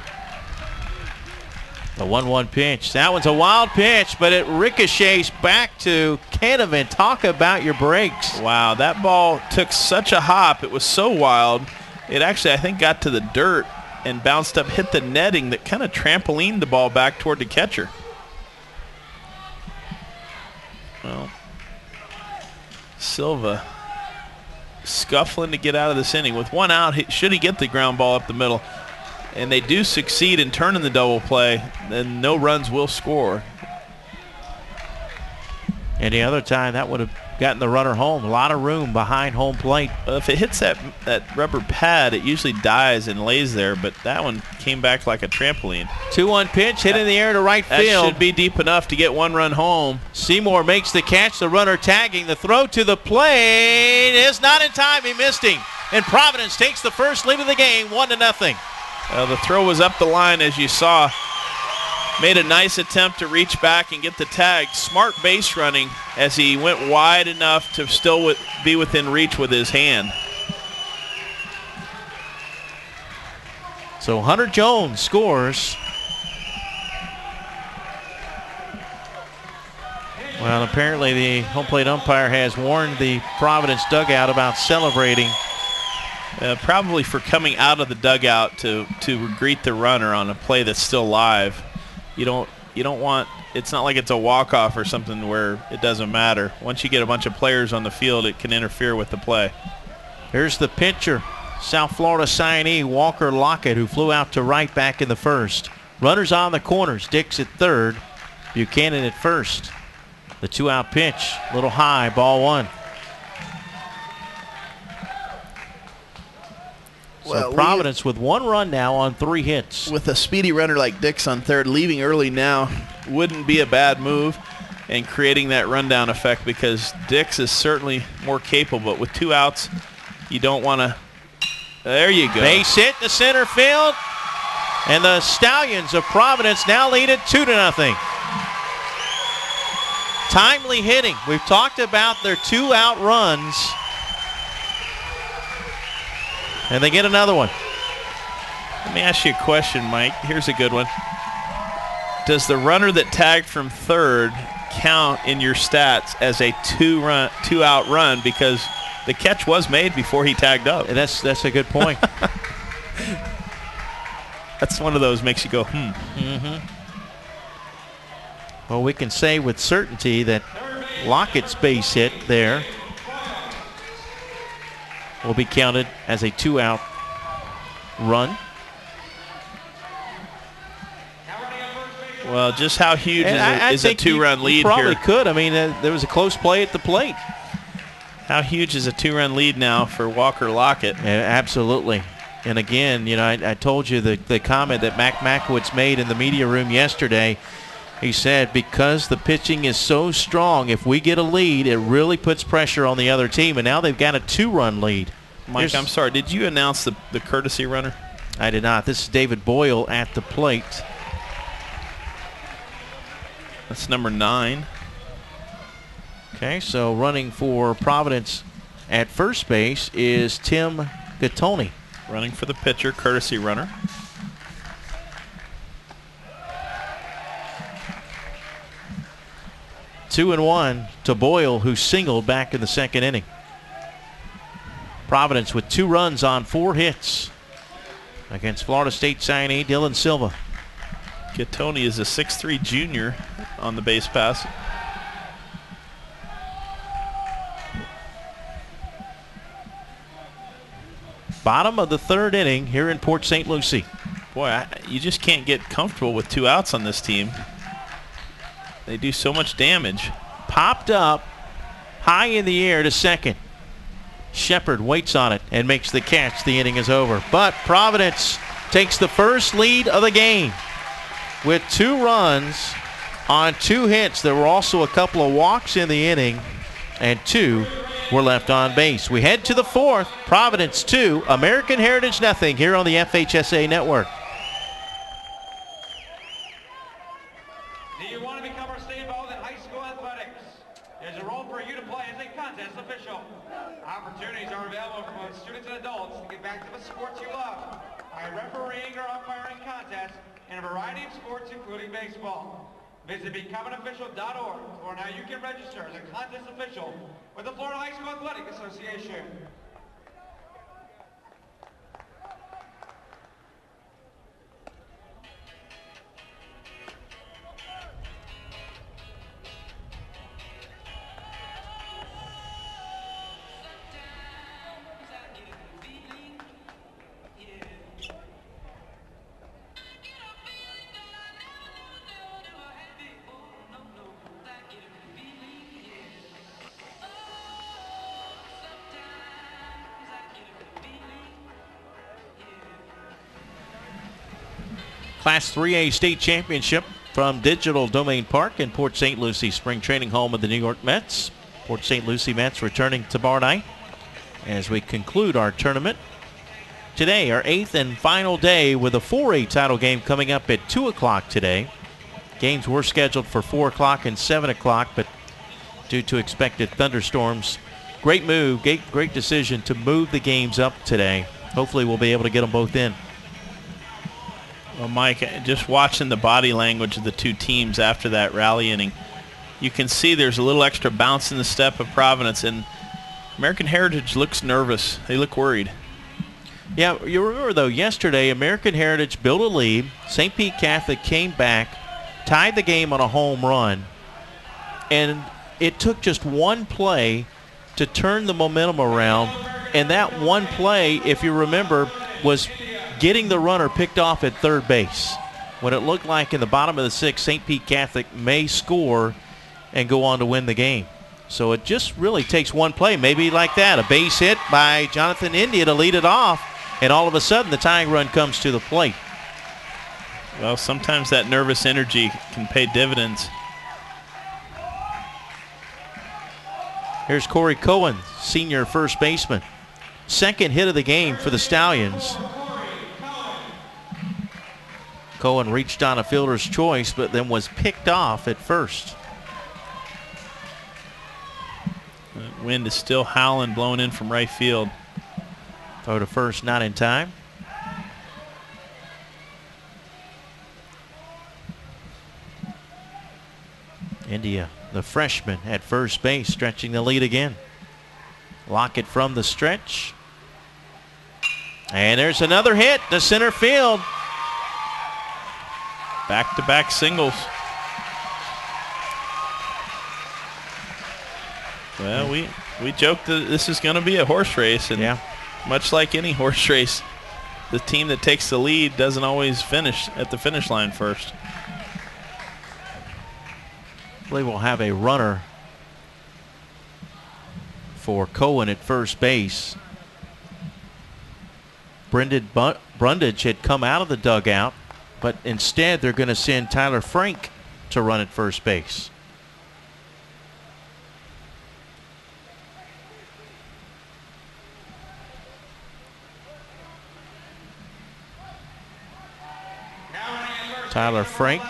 The 1-1 pitch. That one's a wild pitch, but it ricochets back to Canavan. Talk about your brakes. Wow, that ball took such a hop. It was so wild. It actually, I think, got to the dirt and bounced up, hit the netting that kind of trampolined the ball back toward the catcher. Well, Silva scuffling to get out of this inning. With 1 out, should he get the ground ball up the middle, and they do succeed in turning the double play, then no runs will score. Any other time, that would have gotten the runner home. A lot of room behind home plate. If it hits that rubber pad, it usually dies and lays there, but that one came back like a trampoline. 2-1 pitch, hit in the air to right field. That should be deep enough to get 1 run home. Seymour makes the catch, the runner tagging. The throw to the plate is not in time. He missed him. And Providence takes the first lead of the game, 1-0. The throw was up the line, as you saw. Made a nice attempt to reach back and get the tag. Smart base running as he went wide enough to still be within reach with his hand. So Hunter Jones scores. Well, apparently the home plate umpire has warned the Providence dugout about celebrating. Probably for coming out of the dugout to greet the runner on a play that's still live. You don't want, it's not like it's a walk-off or something where it doesn't matter. Once you get a bunch of players on the field, it can interfere with the play. Here's the pitcher, South Florida signee Walker Lockett, who flew out to right back in the first. Runners on the corners, Dix at third, Buchanan at first. The 2-out pitch, a little high, ball 1. So Providence with 1 run now on 3 hits. With a speedy runner like Dix on third, leaving early now wouldn't be a bad move, and creating that rundown effect, because Dix is certainly more capable. But with 2 outs, you don't want to. There you go. Base hit to center field, and the Stallions of Providence now lead it 2-0. Timely hitting. We've talked about their 2-out runs. And they get another one. Let me ask you a question, Mike. Here's a good one. Does the runner that tagged from third count in your stats as a 2-out run, because the catch was made before he tagged up? And that's a good point. That's one of those makes you go, Well, we can say with certainty that Lockett's base hit there will be counted as a 2-out run. Well, just how huge is a 2-run lead probably here? Probably could. I mean, there was a close play at the plate. How huge is a 2-run lead now for Walker Lockett? Yeah, absolutely. And again, you know, I told you the comment that Mac Makowitz made in the media room yesterday. He said, because the pitching is so strong, if we get a lead, it really puts pressure on the other team. And now they've got a 2-run lead. Mike, I'm sorry. Did you announce the courtesy runner? I did not. This is David Boyle at the plate. That's number 9. Okay, so running for Providence at first base is Tim Gattoni. Running for the pitcher, courtesy runner. Two and one to Boyle, who singled back in the second inning. Providence with 2 runs on 4 hits against Florida State signee Dylan Silva. Gattoni is a 6'3" junior on the base pass. Bottom of the 3rd inning here in Port St. Lucie. Boy, you just can't get comfortable with 2 outs on this team. They do so much damage. Popped up high in the air to second. Shepard waits on it and makes the catch. The inning is over. But Providence takes the first lead of the game with 2 runs on 2 hits. There were also a couple of walks in the inning, and 2 were left on base. We head to the 4th. Providence 2, American Heritage nothing here on the FHSAA Network. Do you want to become or stay involved in high school athletics? There's a role for you to play as a contest official. Opportunities are available for both students and adults to get back to the sports you love by refereeing or umpiring contests in a variety of sports, including baseball. Visit becomeanofficial.org for how you can register as a contest official with the Florida High School Athletic Association. Class 3A state championship from Digital Domain Park in Port St. Lucie, spring training home of the New York Mets. Port St. Lucie Mets returning tomorrow night as we conclude our tournament. Today, our 8th and final day with a 4A title game coming up at 2 o'clock today. Games were scheduled for 4 o'clock and 7 o'clock, but due to expected thunderstorms, great move, great decision to move the games up today. Hopefully we'll be able to get them both in. Well, Mike, just watching the body language of the 2 teams after that rally inning, you can see there's a little extra bounce in the step of Providence, and American Heritage looks nervous. They look worried. Yeah, you remember, though, yesterday American Heritage built a lead. St. Pete Catholic came back, tied the game on a home run, and it took just one play to turn the momentum around, and that one play, if you remember, was getting the runner picked off at third base when it looked like in the bottom of the 6th, St. Pete Catholic may score and go on to win the game. So it just really takes one play, maybe like that, a base hit by Jonathan India to lead it off, and all of a sudden the tying run comes to the plate. Well, sometimes that nervous energy can pay dividends. Here's Corey Cohen, senior first baseman. Second hit of the game for the Stallions. Cohen reached on a fielder's choice, but then was picked off at first. The wind is still howling, blowing in from right field. Throw to first, not in time. India, the freshman at first base, stretching the lead again. Lockett from the stretch. And there's another hit to center field. Back-to-back singles. Well, we joked that this is going to be a horse race, and yeah, much like any horse race, the team that takes the lead doesn't always finish at the finish line first. I believe we'll have a runner for Cohen at first base. Brendan Brundage had come out of the dugout, but instead they're going to send Tyler Frank to run at first base. Tyler Frank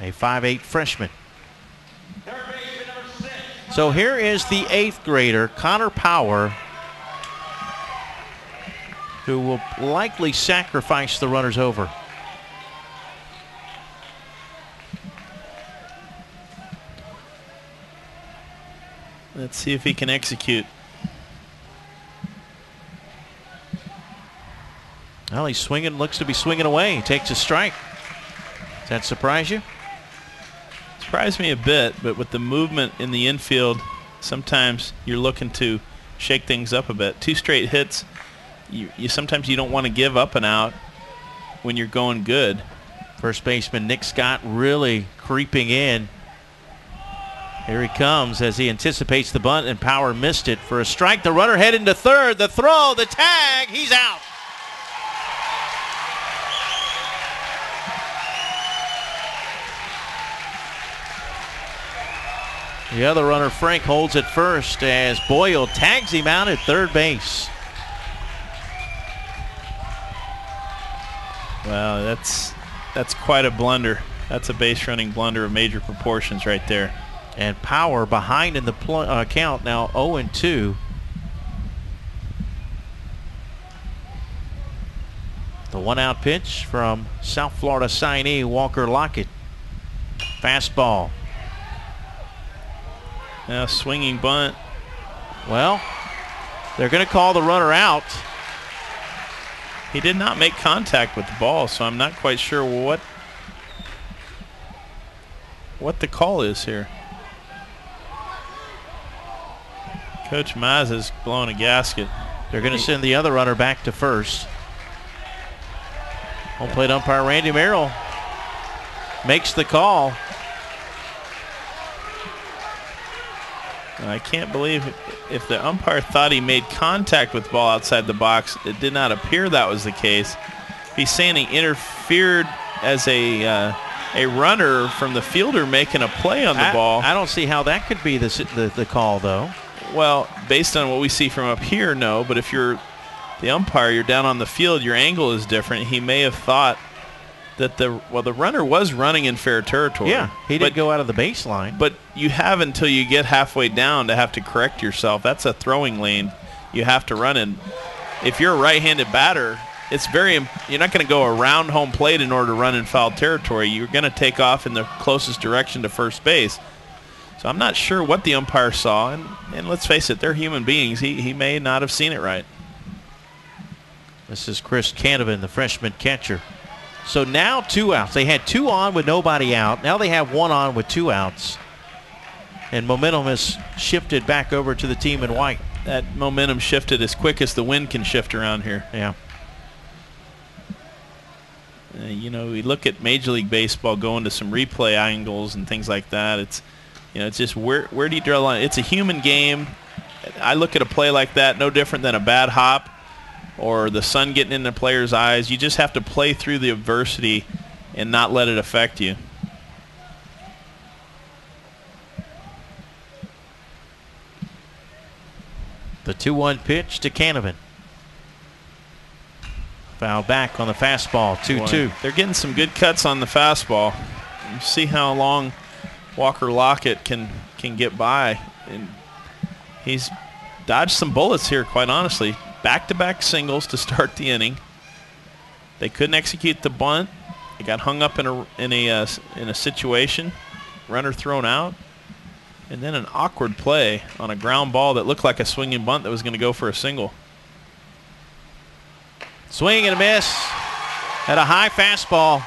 a 5'8" freshman. So here is the 8th grader, Connor Power, who will likely sacrifice the runners over. Let's see if he can execute. Well, he's swinging, looks to be swinging away. He takes a strike. Does that surprise you? Surprised me a bit, but with the movement in the infield, sometimes you're looking to shake things up a bit. 2 straight hits, you sometimes you don't want to give up and out when you're going good. First baseman Nick Scott really creeping in. Here he comes as he anticipates the bunt, and Power missed it for a strike. The runner heading to third. The throw, the tag, he's out. The other runner, Frank, holds at first as Boyle tags him out at third base. Well, that's quite a blunder. That's a base running blunder of major proportions right there. And Power behind in the count now, 0-2. The 1-out pitch from South Florida signee Walker Lockett. Fastball. Now swinging bunt. Well, they're going to call the runner out. He did not make contact with the ball, so I'm not quite sure what the call is here. Coach Maz is blowing a gasket. They're going to send the other runner back to first. Home plate umpire Randy Merrill makes the call. I can't believe if the umpire thought he made contact with the ball outside the box, it did not appear that was the case. He's saying he interfered as a runner from the fielder making a play on the ball. I don't see how that could be the call, though. Well, based on what we see from up here, no. But if you're the umpire, you're down on the field, your angle is different. He may have thought that the runner was running in fair territory. Yeah, he didn't go out of the baseline. But you have until you get halfway down to have to correct yourself. That's a throwing lane you have to run in. If you're a right-handed batter, you're not going to go around home plate in order to run in foul territory. You're going to take off in the closest direction to first base. So I'm not sure what the umpire saw, and let's face it, they're human beings. He may not have seen it right. This is Chris Canavan, the freshman catcher. So now 2 outs. They had 2 on with nobody out. Now they have 1 on with 2 outs. And momentum has shifted back over to the team in white. That momentum shifted as quick as the wind can shift around here. Yeah. We look at Major League Baseball going to some replay angles and things like that. It's just where do you draw the line? It's a human game. I look at a play like that, no different than a bad hop or the sun getting in the player's eyes. You just have to play through the adversity and not let it affect you. The 2-1 pitch to Canavan. Foul back on the fastball, 2-2. They're getting some good cuts on the fastball. You see how long Walker Lockett can get by. And he's dodged some bullets here, quite honestly. Back-to-back singles to start the inning. They couldn't execute the bunt. They got hung up in a situation. Runner thrown out. And then an awkward play on a ground ball that looked like a swinging bunt that was going to go for a single. Swing and a miss at a high fastball.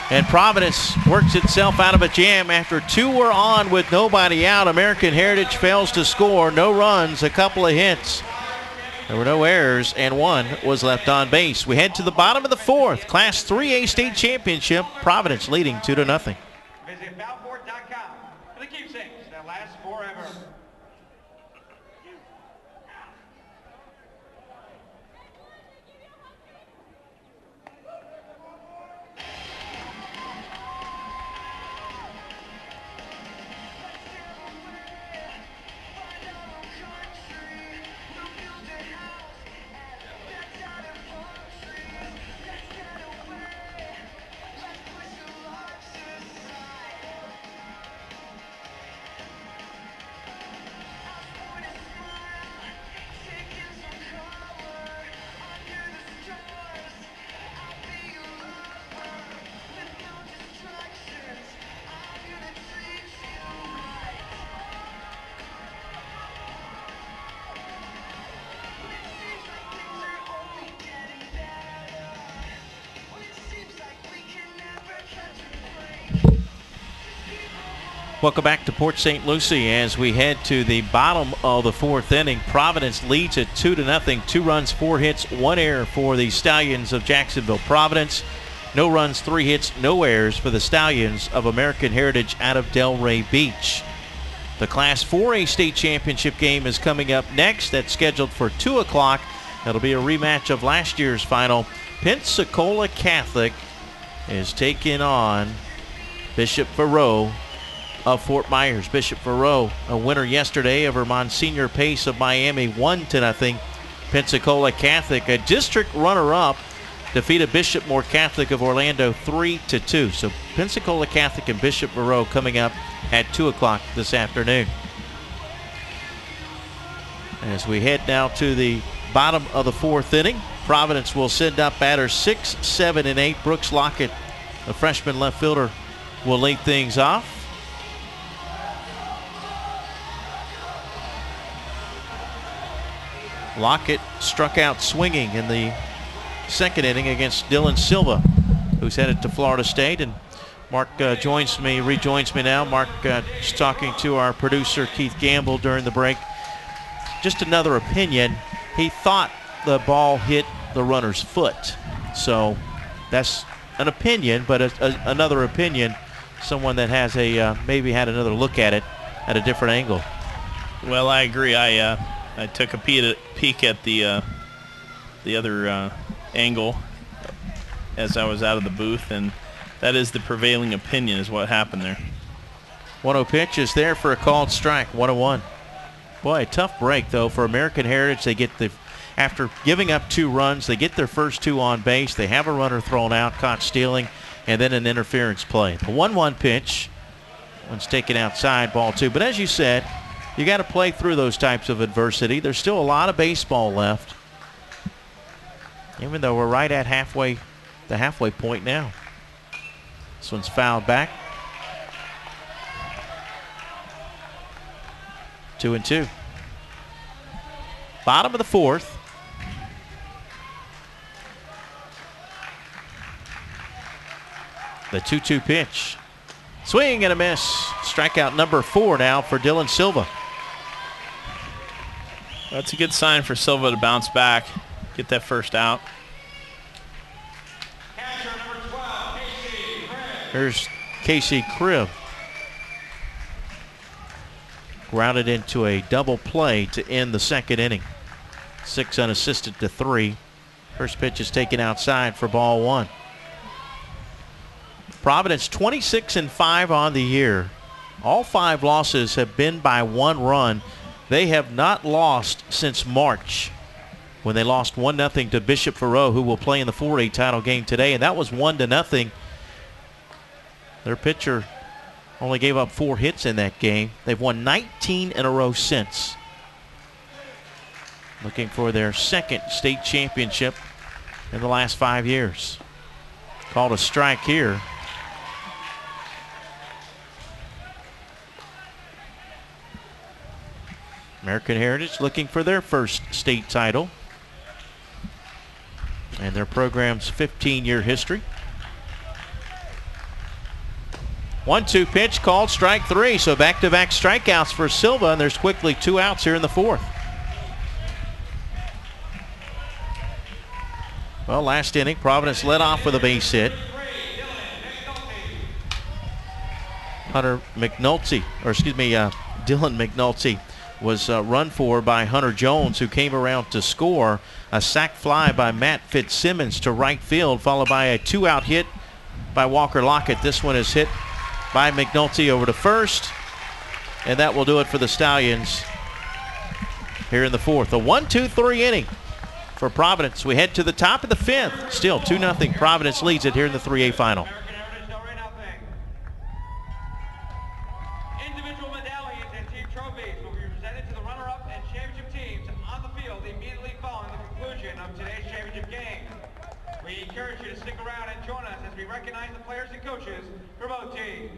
And Providence works itself out of a jam after 2 were on with nobody out. American Heritage fails to score. No runs, a couple of hits. There were no errors, and 1 was left on base. We head to the bottom of the 4th. Class 3A state championship. Providence leading 2-0. Visit Balfour.com for the keepsakes that last forever. Welcome back to Port St. Lucie as we head to the bottom of the fourth inning. Providence leads at 2-0. 2 runs, 4 hits, 1 error for the Stallions of Jacksonville. Providence, no runs, 3 hits, no errors for the Stallions of American Heritage out of Delray Beach. The Class 4A state championship game is coming up next. That's scheduled for 2 o'clock. That'll be a rematch of last year's final. Pensacola Catholic is taking on Bishop Faroe of Fort Myers. Bishop Faroe, a winner yesterday over Monsignor Pace of Miami, 1-0. Pensacola Catholic, a district runner-up, defeated Bishop Moore Catholic of Orlando 3-2. So Pensacola Catholic and Bishop Faroe coming up at 2 o'clock this afternoon. As we head now to the bottom of the fourth inning, Providence will send up batters 6, 7, and 8. Brooks Lockett, the freshman left fielder, will lead things off. Lockett struck out swinging in the second inning against Dylan Silva, who's headed to Florida State. And Mark rejoins me now. Mark is talking to our producer Keith Gamble during the break. Just another opinion. He thought the ball hit the runner's foot. So that's an opinion, but another opinion, someone that has maybe had another look at it at a different angle. Well, I agree. I took a peek at the other angle as I was out of the booth, and that is the prevailing opinion is what happened there. 1-0 pitch is there for a called strike, 1-1. Boy, a tough break, though, for American Heritage. They get after giving up 2 runs, they get their first 2 on base. They have a runner thrown out, caught stealing, and then an interference play. The 1-1 pitch, one's taken outside, ball 2. But as you said, you got to play through those types of adversity. There's still a lot of baseball left, even though we're right at the halfway point now. This one's fouled back. 2-2. Bottom of the fourth. The 2-2 pitch. Swing and a miss. Strikeout number 4 now for Dylan Silva. That's a good sign for Silva to bounce back, get that first out. Catcher number 12, Casey Cribb. Here's Casey Cribb. Grounded into a double play to end the second inning. 6 unassisted to 3. First pitch is taken outside for ball 1. Providence 26-5 on the year. All 5 losses have been by 1 run. They have not lost since March, when they lost 1-0 to Bishop Faroe, who will play in the 4A title game today, and that was 1-0. Their pitcher only gave up 4 hits in that game. They've won 19 in a row since. Looking for their second state championship in the last 5 years. Called a strike here. American Heritage looking for their first state title and their program's 15-year history. 1-2 pitch called strike 3. So back-to-back strikeouts for Silva, and there's quickly 2 outs here in the fourth. Well, last inning, Providence led off with a base hit. Dylan McNulty was run for by Hunter Jones, who came around to score. A sac fly by Matt Fitzsimmons to right field, followed by a 2-out hit by Walker Lockett. This one is hit by McNulty over to first, and that will do it for the Stallions here in the fourth. A 1-2-3 inning for Providence. We head to the top of the 5th. Still 2-0. Providence leads it here in the 3A final. American Heritage Delray, nothing. Individual medallions and team trophies will be presented to the runner-up and championship teams on the field immediately following the conclusion of today's championship game. We encourage you to stick around and join us as we recognize the players and coaches for both teams.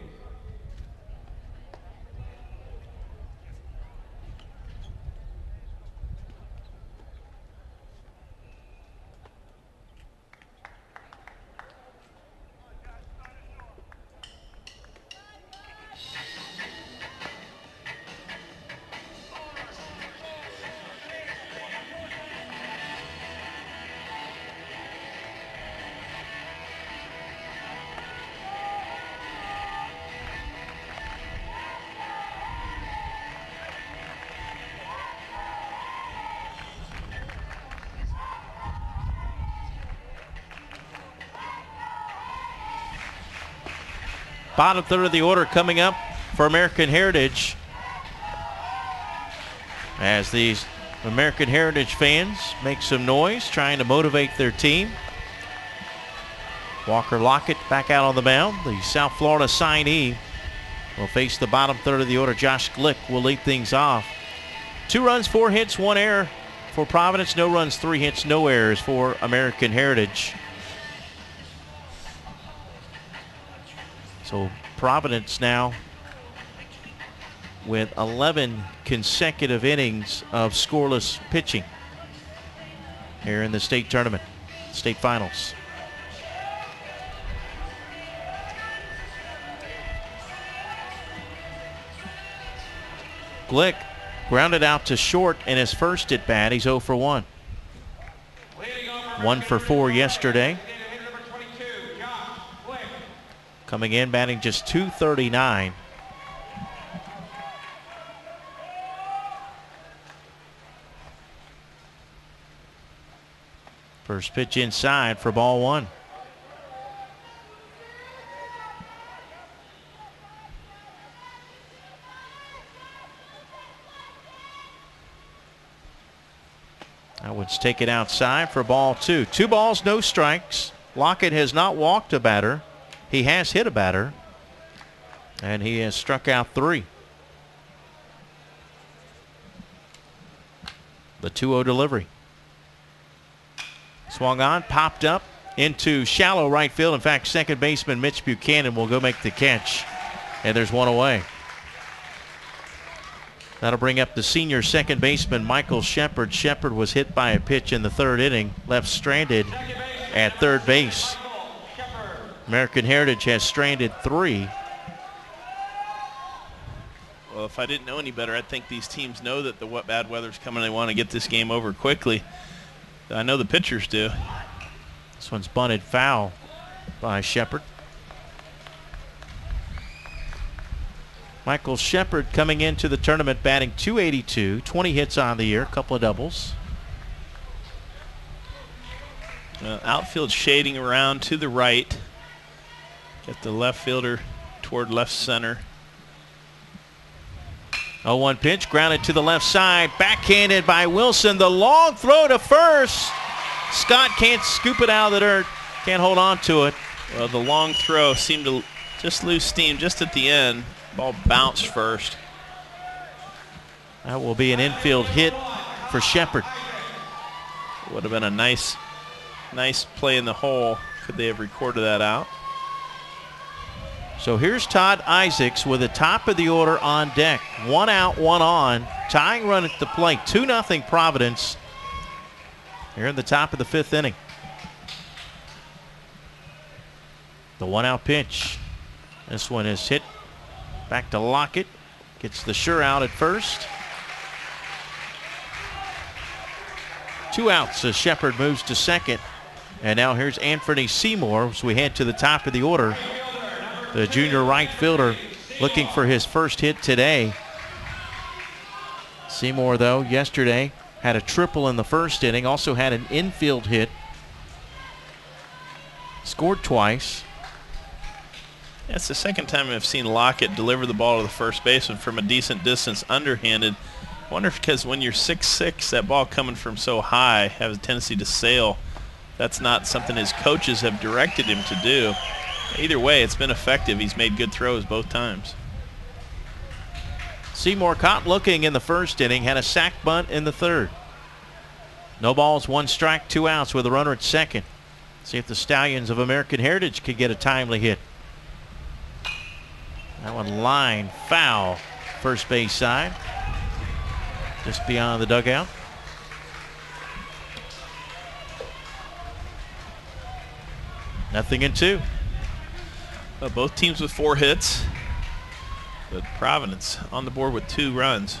Bottom third of the order coming up for American Heritage, as these American Heritage fans make some noise trying to motivate their team. Walker Lockett back out on the mound. The South Florida signee will face the bottom third of the order. Josh Glick will lead things off. 2 runs, 4 hits, 1 error for Providence. No runs, 3 hits, no errors for American Heritage. So Providence now with 11 consecutive innings of scoreless pitching here in the state tournament, state finals. Glick grounded out to short in his first at bat. He's 0 for 1. 1 for 4 yesterday. Coming in, batting just .239. First pitch inside for ball 1. That one's taken outside for ball 2. 2 balls, no strikes. Lockett has not walked a batter. He has hit a batter, and he has struck out 3. The 2-0 delivery. Swung on, popped up into shallow right field. In fact, second baseman Mitch Buchanan will go make the catch, and there's 1 away. That'll bring up the senior second baseman Michael Shepard. Shepard was hit by a pitch in the 3rd inning, left stranded at third base. American Heritage has stranded 3. Well, if I didn't know any better, I'd think these teams know that the bad weather's coming. They want to get this game over quickly. I know the pitchers do. This one's bunted foul by Shepard. Michael Shepard coming into the tournament batting .282, 20 hits on the year, a couple of doubles. Outfield shading around to the right. Get the left fielder toward left center. 0-1 pitch, grounded to the left side, backhanded by Wilson. The long throw to first. Scott can't scoop it out of the dirt, can't hold on to it. Well, the long throw seemed to just lose steam just at the end. Ball bounced first. That will be an infield hit for Shepard. Would have been a nice play in the hole. Could they have recorded that out? So here's Todd Isaacs with the top of the order on deck. 1 out, 1 on. Tying run at the plate. 2-0 Providence. Here in the top of the 5th inning. The 1-out pitch. This one is hit back to Lockett. Gets the sure out at first. 2 outs as Shepard moves to second. And now here's Anthony Seymour as we head to the top of the order. The junior right fielder looking for his first hit today. Seymour, though, yesterday had a triple in the 1st inning. Also had an infield hit. Scored twice. That's the second time I've seen Lockett deliver the ball to the first baseman from a decent distance underhanded. I wonder if because when you're 6'6", that ball coming from so high has a tendency to sail. That's not something his coaches have directed him to do. Either way, it's been effective. He's made good throws both times. Seymour caught looking in the 1st inning, had a sac bunt in the 3rd. No balls, 1 strike, 2 outs with a runner at second. See if the Stallions of American Heritage could get a timely hit. That one line foul, first base side, just beyond the dugout. Nothing in 2. Well, both teams with 4 hits, but Providence on the board with 2 runs.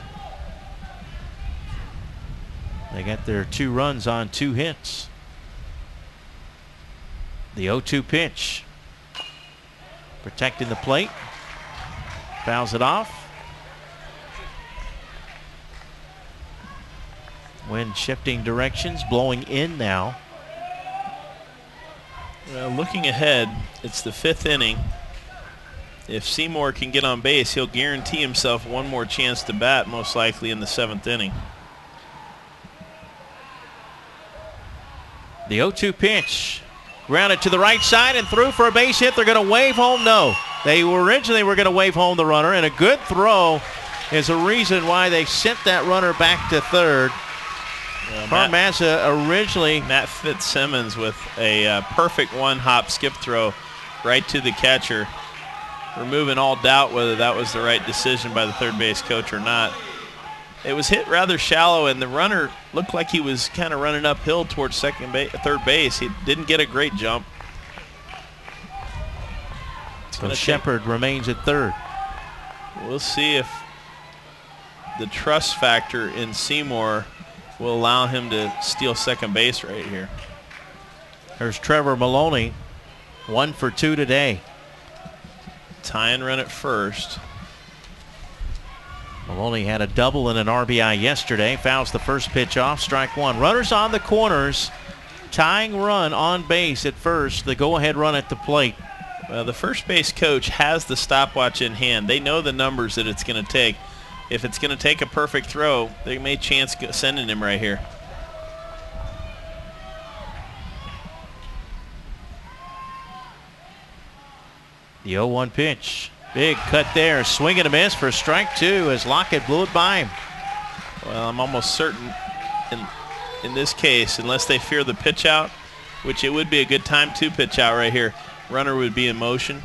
They got their 2 runs on 2 hits. The 0-2 pitch. Protecting the plate. Fouls it off. Wind shifting directions, blowing in now. Well, looking ahead, it's the 5th inning. If Seymour can get on base, he'll guarantee himself one more chance to bat, most likely in the 7th inning. The 0-2 pitch. Grounded to the right side and through for a base hit. They're going to wave home. No. They were originally going to wave home the runner, and a good throw is a reason why they sent that runner back to third. Carmazza originally. Matt Fitzsimmons with a perfect one-hop skip throw right to the catcher, removing all doubt whether that was the right decision by the third base coach or not. It was hit rather shallow, and the runner looked like he was kind of running uphill towards third base. He didn't get a great jump. So Shepard remains at third. We'll see if the trust factor in Seymour will allow him to steal second base right here. There's Trevor Maloney, 1 for 2 today. Tying run at first. Maloney had a double and an RBI yesterday. Fouls the first pitch off, strike one. Runners on the corners, tying run on base at first. The go-ahead run at the plate. Well, the first base coach has the stopwatch in hand. They know the numbers that it's going to take. If it's going to take a perfect throw, they may chance sending him right here. The 0-1 pitch. Big cut there. Swing and a miss for strike two as Lockett blew it by him. Well, I'm almost certain in this case, unless they fear the pitch out, which it would be a good time to pitch out right here, runner would be in motion.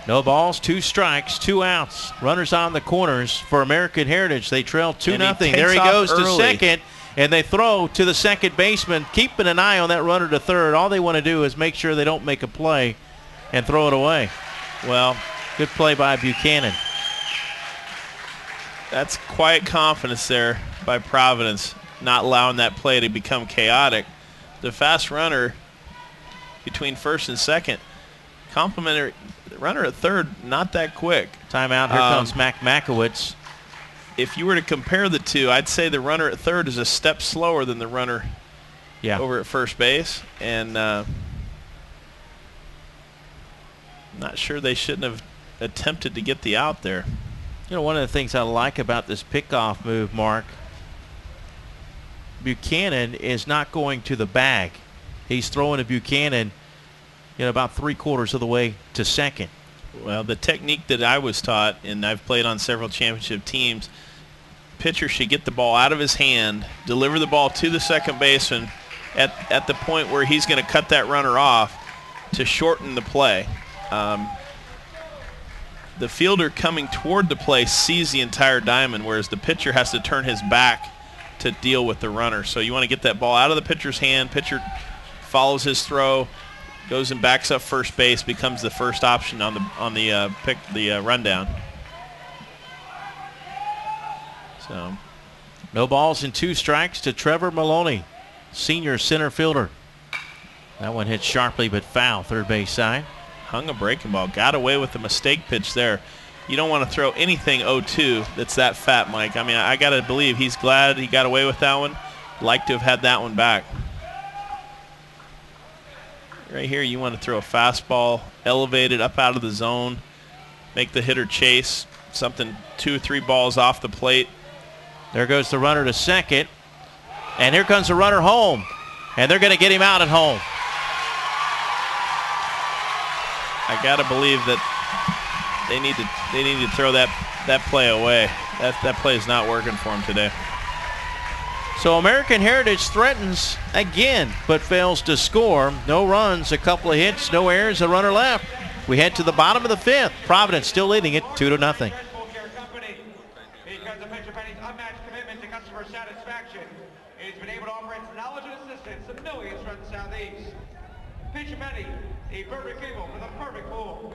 No balls, 2 strikes, 2 outs. Runners on the corners for American Heritage. They trail 2-0. There he goes to second, and they throw to the second baseman, keeping an eye on that runner to third. All they want to do is make sure they don't make a play and throw it away. Well, good play by Buchanan. That's quiet confidence there by Providence, not allowing that play to become chaotic. The fast runner between first and second, complimentary runner at third, not that quick. Timeout. Here comes Mac Makowitz. If you were to compare the two, I'd say the runner at third is a step slower than the runner over at first base, and not sure they shouldn't have attempted to get the out there. You know, one of the things I like about this pickoff move, Mark, Buchanan is not going to the bag. He's throwing to Buchanan, you know, about 3/4 of the way to second. Well, the technique that I was taught, and I've played on several championship teams, pitcher should get the ball out of his hand, deliver the ball to the second baseman at the point where he's going to cut that runner off to shorten the play. The fielder coming toward the play sees the entire diamond, whereas the pitcher has to turn his back to deal with the runner. So you want to get that ball out of the pitcher's hand. Pitcher follows his throw, goes and backs up first base, becomes the first option on the rundown. So, no balls and 2 strikes to Trevor Maloney, senior center fielder. That one hit sharply but foul, third base side. Hung a breaking ball, got away with the mistake pitch there. You don't want to throw anything 0-2 that's that fat, Mike. I mean, I got to believe he's glad he got away with that one. Like to have had that one back. Right here, you want to throw a fastball elevated up out of the zone, make the hitter chase something 2 or 3 balls off the plate. There goes the runner to second, and here comes the runner home, and they're going to get him out at home. I got to believe that they need to throw that play away. That play is not working for him today. So American Heritage threatens again, but fails to score. No runs, a couple of hits, no errors, a runner left. We head to the bottom of the 5th. Providence still leading it 2-0. Because of Pitcher Penny's unmatched commitment to customer satisfaction, it has been able to offer its knowledge and assistance to millions from the Southeast. Pitcher Penny, the perfect people for the perfect pool.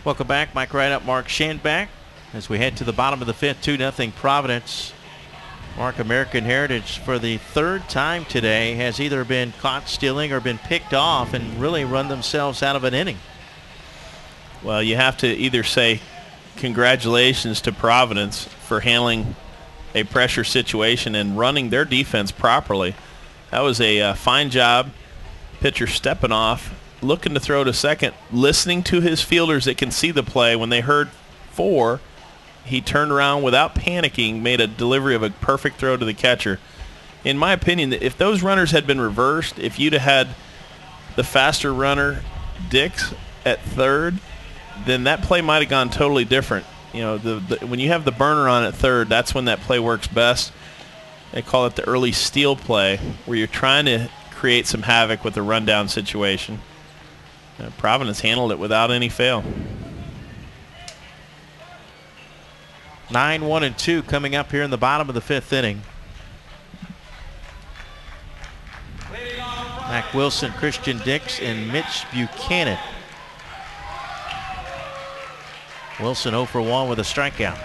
Welcome back. Mike Rideout, Mark Schanbach. As we head to the bottom of the fifth, 2-0 Providence. Mark, American Heritage for the third time today has either been caught stealing or been picked off and really run themselves out of an inning. Well, you have to either say congratulations to Providence for handling a pressure situation and running their defense properly. That was a fine job. Pitcher stepping off, looking to throw to second, listening to his fielders that can see the play. When they heard 4, he turned around without panicking, made a delivery of a perfect throw to the catcher. In my opinion, if those runners had been reversed, if you'd have had the faster runner, Dix, at third, then that play might have gone totally different. You know, when you have the burner on at third, that's when that play works best. They call it the early steal play, where you're trying to create some havoc with a rundown situation. Providence handled it without any fail. 9-1-2 coming up here in the bottom of the fifth inning. Mac Wilson, Christian Dix, and Mitch Buchanan. Wilson 0 for 1 with a strikeout.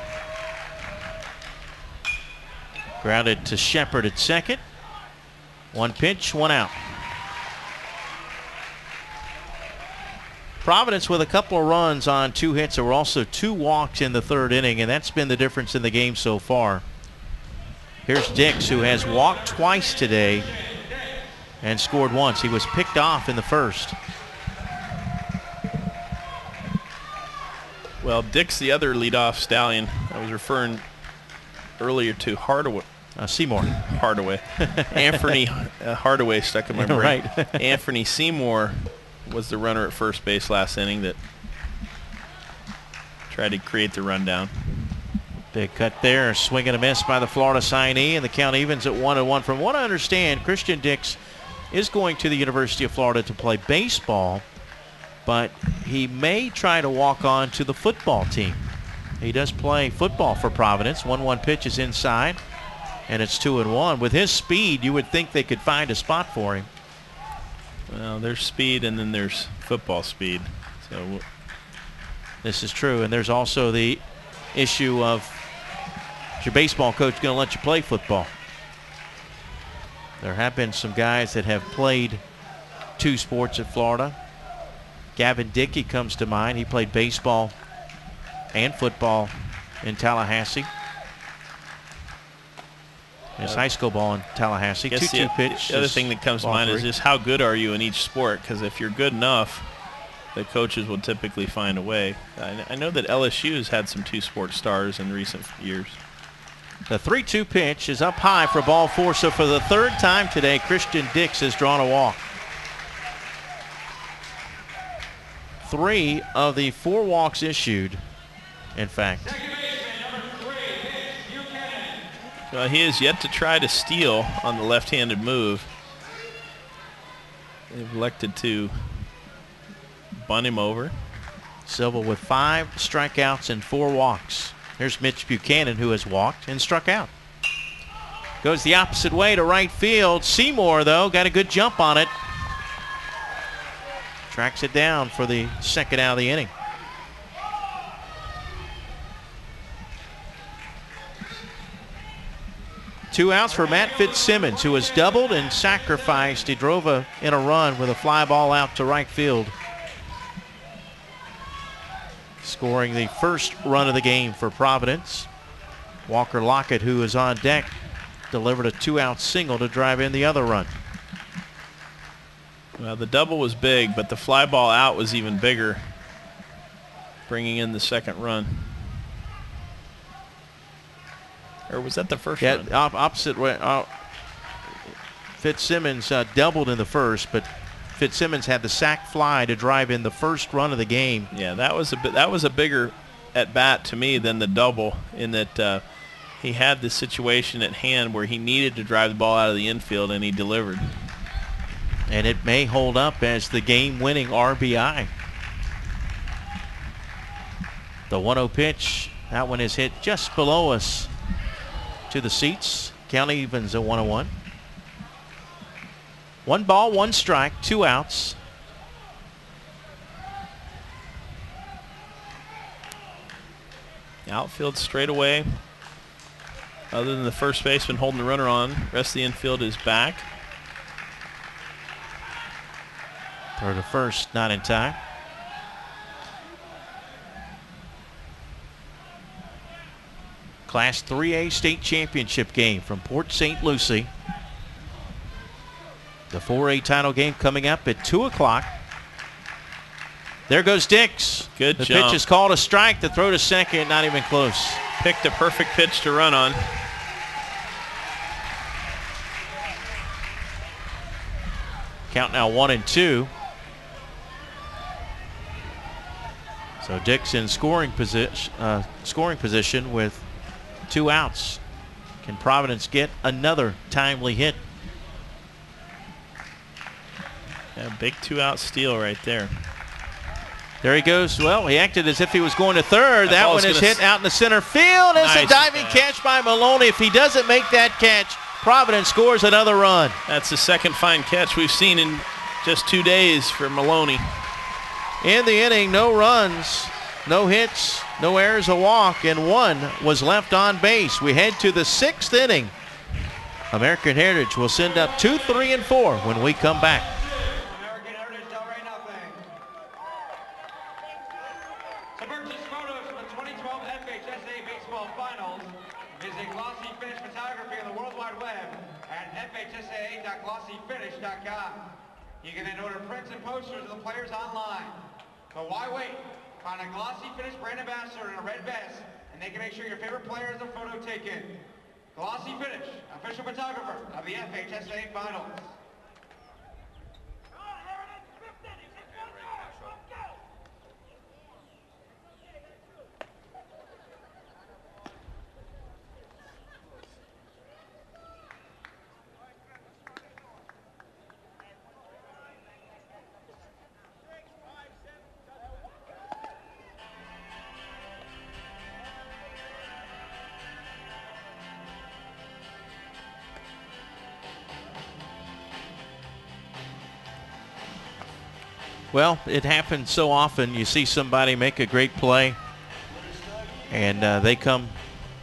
Grounded to Shepard at second. 1 pitch, 1 out. Providence with a couple of runs on 2 hits. There were also 2 walks in the third inning, and that's been the difference in the game so far. Here's Dix, who has walked twice today and scored once. He was picked off in the first. Well, Dix, the other leadoff Stallion, I was referring earlier to Hardaway. Seymour. Hardaway. Anthony Hardaway stuck in my brain. Right. Anthony Seymour was the runner at first base last inning that tried to create the rundown. Big cut there, swing and a miss by the Florida signee, and the count evens at 1-1. From what I understand, Christian Dix is going to the University of Florida to play baseball, but he may try to walk on to the football team. He does play football for Providence. 1-1 pitch is inside, and it's 2-1. With his speed, you would think they could find a spot for him. Well, there's speed, and then there's football speed. So this is true, and there's also the issue of, is your baseball coach going to let you play football? There have been some guys that have played 2 sports at Florida. Gavin Dickey comes to mind. He played baseball and football in Tallahassee. His high school ball in Tallahassee. 2-2 pitch. The other thing that comes to mind is just how good are you in each sport? Because if you're good enough, the coaches will typically find a way. I know that LSU has had some 2-sport stars in recent years. The 3-2 pitch is up high for ball 4. So for the third time today, Christian Dix has drawn a walk. 3 of the 4 walks issued, in fact. He has yet to try to steal on the left-handed move. They've elected to bunt him over. Silva with 5 strikeouts and 4 walks. Here's Mitch Buchanan, who has walked and struck out. Goes the opposite way to right field. Seymour, though, got a good jump on it. Tracks it down for the second out of the inning. Two outs for Matt Fitzsimmons, who has doubled and sacrificed. He drove in a run with a fly ball out to right field, scoring the first run of the game for Providence. Walker Lockett, who is on deck, delivered a 2-out single to drive in the other run. Well, the double was big, but the fly ball out was even bigger, bringing in the second run. Or was that the first run? Yeah, opposite way. Fitzsimmons doubled in the first, but Fitzsimmons had the sac fly to drive in the first run of the game. Yeah, that was a bigger at bat to me than the double, in that he had the situation at hand where he needed to drive the ball out of the infield, and he delivered. And it may hold up as the game-winning RBI. The 1-0 pitch, that one is hit just below us to the seats. Count evens at 1-1. 1 ball, 1 strike, 2 outs. Outfield straight away. Other than the first baseman holding the runner on, rest of the infield is back. Throw to first, not in time. Class 3A state championship game from Port St. Lucie. The 4A title game coming up at 2 o'clock. There goes Dix. Good the jump. pitch is called a strike. The throw to second, not even close. Picked a perfect pitch to run on. Count now 1-2. So Dix in scoring position with 2 outs. Can Providence get another timely hit? Yeah, big 2-out steal right there. There he goes. Well, he acted as if he was going to third. That one is hit out in the center field. It's Nice a diving catch by Maloney. If he doesn't make that catch, Providence scores another run. That's the second fine catch we've seen in just 2 days for Maloney. In the inning, no runs, no hits, no errors, a walk, and 1 was left on base. We head to the 6th inning. American Heritage will send up 2, 3, and 4 when we come back. American Heritage, Delray, nothing. To purchase photos from the 2012 FHSAA Baseball Finals, visit Glossy Finish Photography on the World Wide Web at fhsaa.glossyfinish.com. You can then order prints and posters of the players online. But why wait? Find a Glossy Finish brand ambassador in a red vest, and they can make sure your favorite player has a photo taken. Glossy Finish, official photographer of the FHSAA Finals. Well, it happens so often. You see somebody make a great play, and they come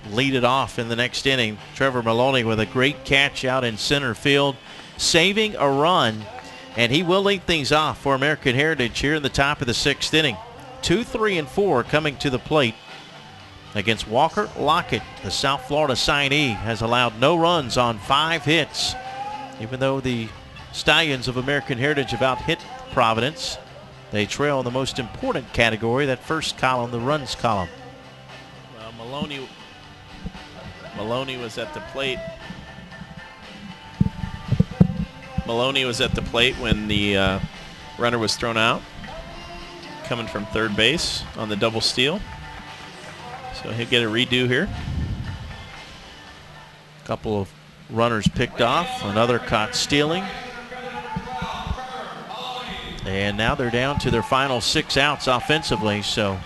lead it off in the next inning. Trevor Maloney with a great catch out in center field, saving a run, and he will lead things off for American Heritage here in the top of the 6th inning. 2, 3, and 4 coming to the plate against Walker Lockett. The South Florida signee has allowed no runs on 5 hits, even though the Stallions of American Heritage have out-hit Providence. They trail in the most important category, that first column, the runs column. Well, Maloney was at the plate. Maloney was at the plate when the runner was thrown out, coming from third base on the double steal. So he'll get a redo here. A couple of runners picked off, another caught stealing. And now they're down to their final 6 outs offensively, so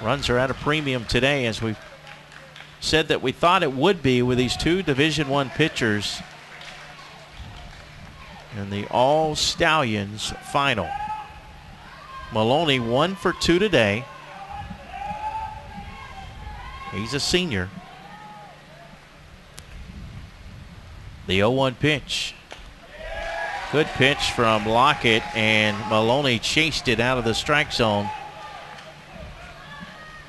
runs are at a premium today, as we said that we thought it would be with these 2 Division I pitchers in the All Stallions final. Maloney 1 for 2 today. He's a senior. The 0-1 pitch. Good pitch from Lockett, and Maloney chased it out of the strike zone.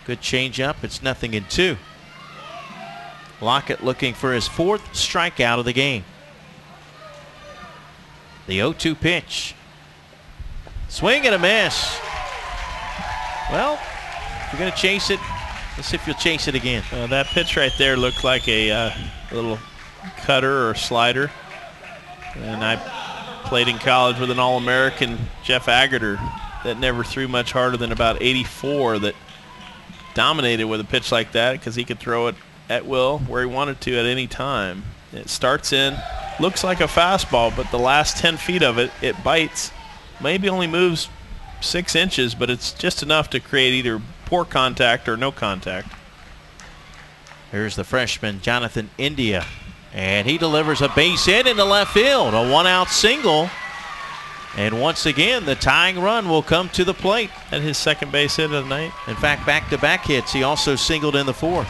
Good changeup. It's 0-2. Lockett looking for his 4th strikeout of the game. The 0-2 pitch. Swing and a miss. Well, if you're going to chase it, let's see if you'll chase it again. That pitch right there looked like a little cutter or slider. And I played in college with an All-American, Jeff Agerter, that never threw much harder than about 84, that dominated with a pitch like that because he could throw it at will where he wanted to at any time. It starts in, looks like a fastball, but the last 10 feet of it, it bites. Maybe only moves 6 inches, but it's just enough to create either poor contact or no contact. Here's the freshman, Jonathan India. And he delivers a base hit into left field. A 1-out single. And once again, the tying run will come to the plate. And his second base hit of the night. In fact, back-to-back hits. He also singled in the fourth.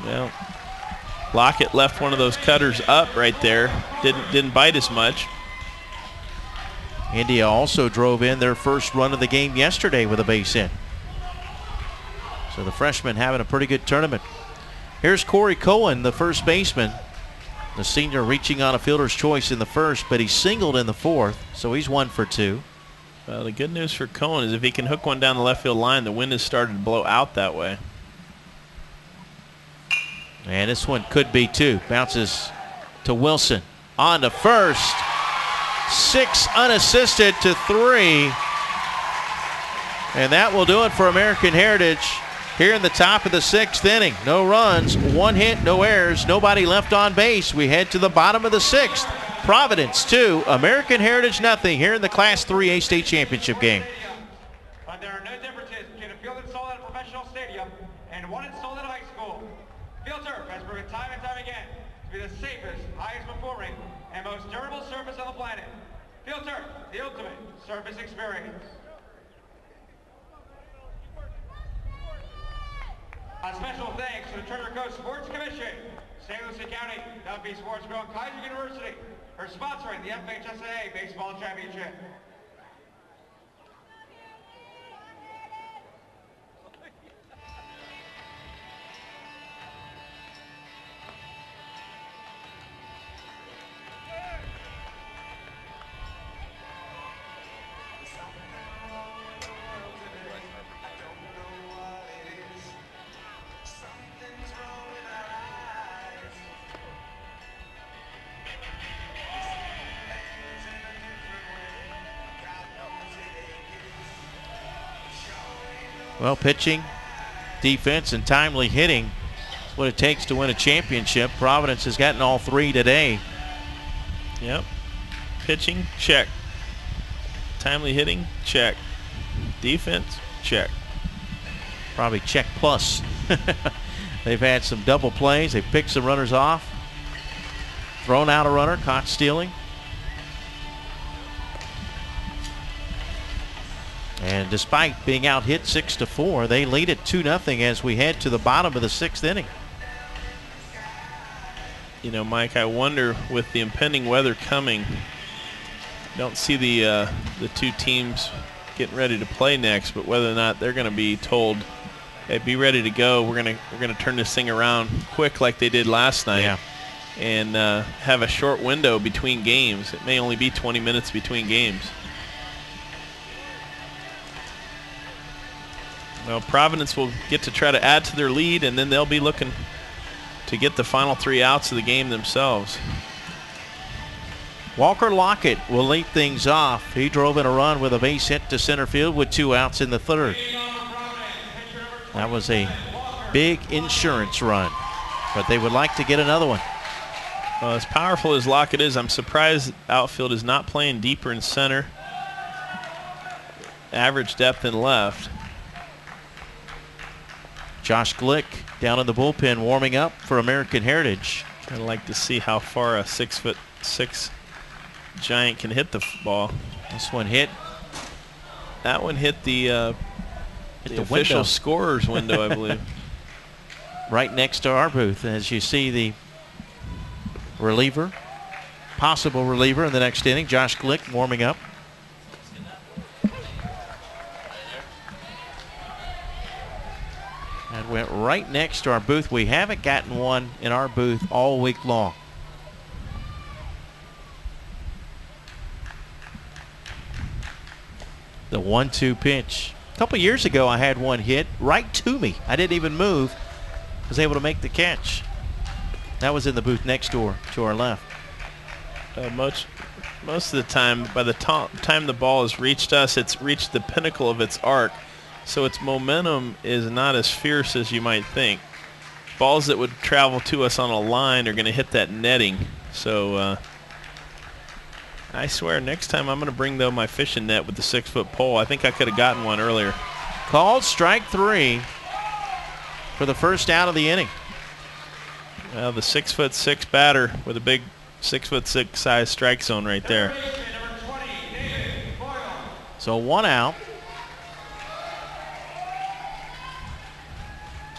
Well, Lockett left one of those cutters up right there. Didn't bite as much. India also drove in their first run of the game yesterday with a base hit. So the freshman having a pretty good tournament. Here's Corey Cohen, the first baseman. The senior reaching on a fielder's choice in the first, but he singled in the fourth, so he's 1 for 2. Well, the good news for Cohen is if he can hook one down the left field line, the wind has started to blow out that way. And this one could be 2. Bounces to Wilson. On to first. 6 unassisted to 3. And that will do it for American Heritage here in the top of the 6th inning. No runs, 1 hit, no errors, nobody left on base. We head to the bottom of the 6th. Providence 2, American Heritage nothing here in the Class 3A state championship game. But there are no differences between a field installed at a professional stadium and one installed at a high school. Field turf has proven time and time again to be the safest, highest performing, and most durable surface on the planet. Field turf, the ultimate surface experience. A special thanks to the Treasure Coast Sports Commission, St. Lucie County, Duffy Sports Grill, and Kaiser University for sponsoring the FHSAA Baseball Championship. Well, pitching, defense, and timely hitting is what it takes to win a championship. Providence has gotten all 3 today. Yep. Pitching, check. Timely hitting, check. Defense, check. Probably check plus. They've had some double plays. They've picked some runners off. Thrown out a runner, caught stealing. And despite being out hit 6-4, they lead it 2-0 as we head to the bottom of the 6th inning. You know, Mike, I wonder with the impending weather coming, I don't see the 2 teams getting ready to play next, but whether or not they're going to be told, hey, be ready to go. We're gonna turn this thing around quick like they did last night. Yeah. And have a short window between games. It may only be 20 minutes between games. Well, Providence will get to try to add to their lead, and then they'll be looking to get the final 3 outs of the game themselves. Walker Lockett will lead things off. He drove in a run with a base hit to center field with 2 outs in the 3rd. That was a big insurance run, but they would like to get another one. Well, as powerful as Lockett is, I'm surprised outfield is not playing deeper in center. Average depth in left. Josh Glick down in the bullpen warming up for American Heritage. I'd like to see how far a 6'6" giant can hit the ball. This one hit. That one hit the official window. scorer's window, I believe. Right next to our booth, as you see the reliever, possible reliever in the next inning, Josh Glick warming up. And went right next to our booth. We haven't gotten one in our booth all week long. The 1-2 pitch. A couple years ago, I had one hit right to me. I didn't even move. Was able to make the catch. That was in the booth next door to our left. Most of the time, by the time the ball has reached us, it's reached the pinnacle of its arc. So its momentum is not as fierce as you might think. Balls that would travel to us on a line are going to hit that netting. So I swear next time I'm going to bring, though, my fishing net with the 6-foot pole. I think I could have gotten one earlier. Called strike 3 for the first out of the inning. Well, the 6'6" batter with a big 6'6" size strike zone right there. So 1 out.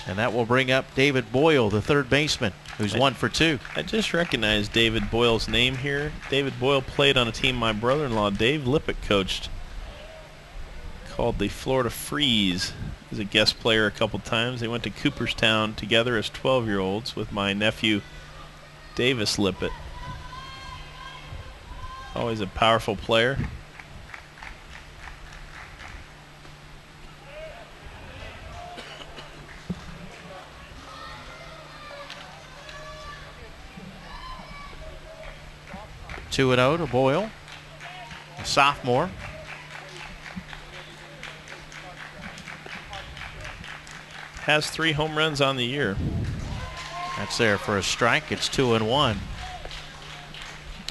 And that will bring up David Boyle, the third baseman, who's 1 for 2. I just recognized David Boyle's name here. David Boyle played on a team my brother-in-law Dave Lippick coached, called the Florida Freeze. He was a guest player a couple times. They went to Cooperstown together as 12-year-olds with my nephew Davis Lippitt. Always a powerful player. 2-0 to Boyle, a sophomore. Has 3 home runs on the year. That's there for a strike. It's 2-1.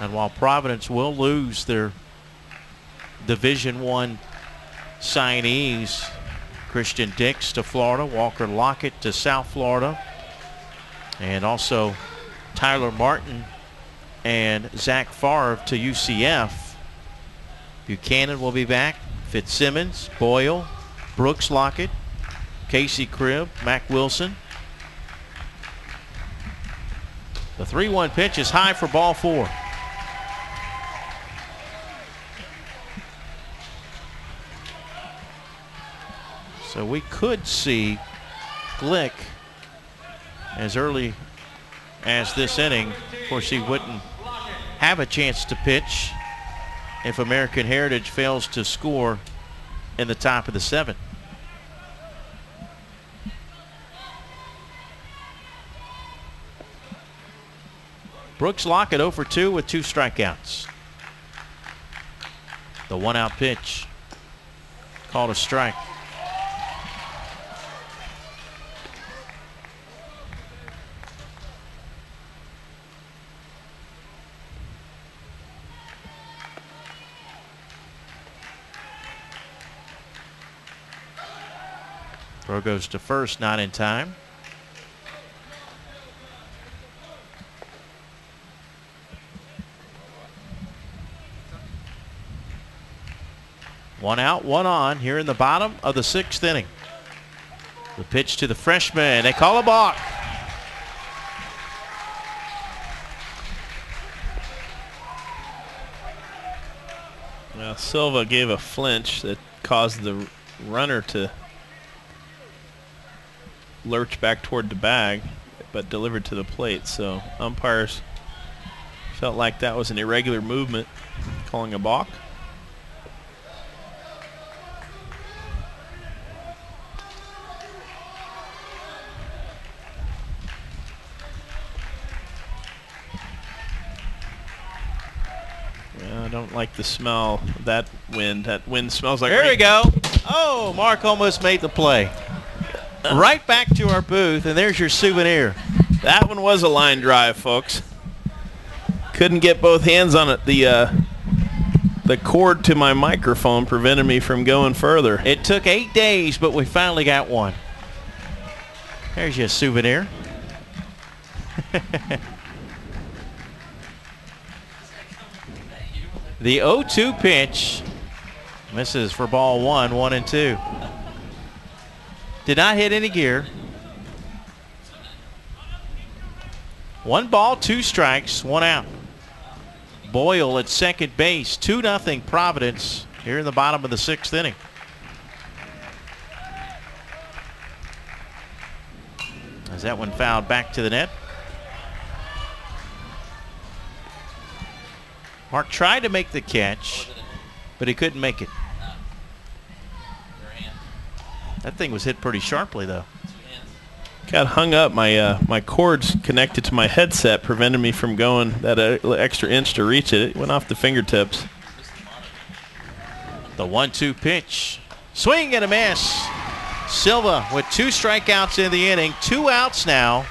And while Providence will lose their Division I signees, Christian Dix to Florida, Walker Lockett to South Florida, and also Tyler Martin and Zach Favre to UCF. Buchanan will be back. Fitzsimmons, Boyle, Brooks Lockett, Casey Cribb, Mac Wilson. The 3-1 pitch is high for ball 4. So we could see Glick as early as this inning. Of course, he wouldn't have a chance to pitch if American Heritage fails to score in the top of the 7th. Brooks Lockett 0 for 2 with 2 strikeouts. The 1-out pitch called a strike. Throw goes to first, not in time. One out, one on here in the bottom of the 6th inning. The pitch to the freshman. They call a balk. Well, Silva gave a flinch that caused the runner to lurch back toward the bag, but delivered to the plate. So umpires felt like that was an irregular movement, calling a balk. I don't like the smell of that wind. That wind smells like There rain. we go. Oh, Mark almost made the play. Right back to our booth, and there's your souvenir. That one was a line drive, folks. Couldn't get both hands on it. The cord to my microphone prevented me from going further. It took 8 days, but we finally got one. There's your souvenir. The 0-2 pitch misses for ball 1, 1-2. Did not hit any gear. 1 ball, 2 strikes, 1 out. Boyle at second base, 2-0 Providence here in the bottom of the 6th inning. As that one fouled back to the net. Mark tried to make the catch, but he couldn't make it. That thing was hit pretty sharply, though. Got hung up. My cords connected to my headset prevented me from going that extra inch to reach it. It went off the fingertips. The 1-2 pitch. Swing and a miss. Silva with 2 strikeouts in the inning. 2 outs now.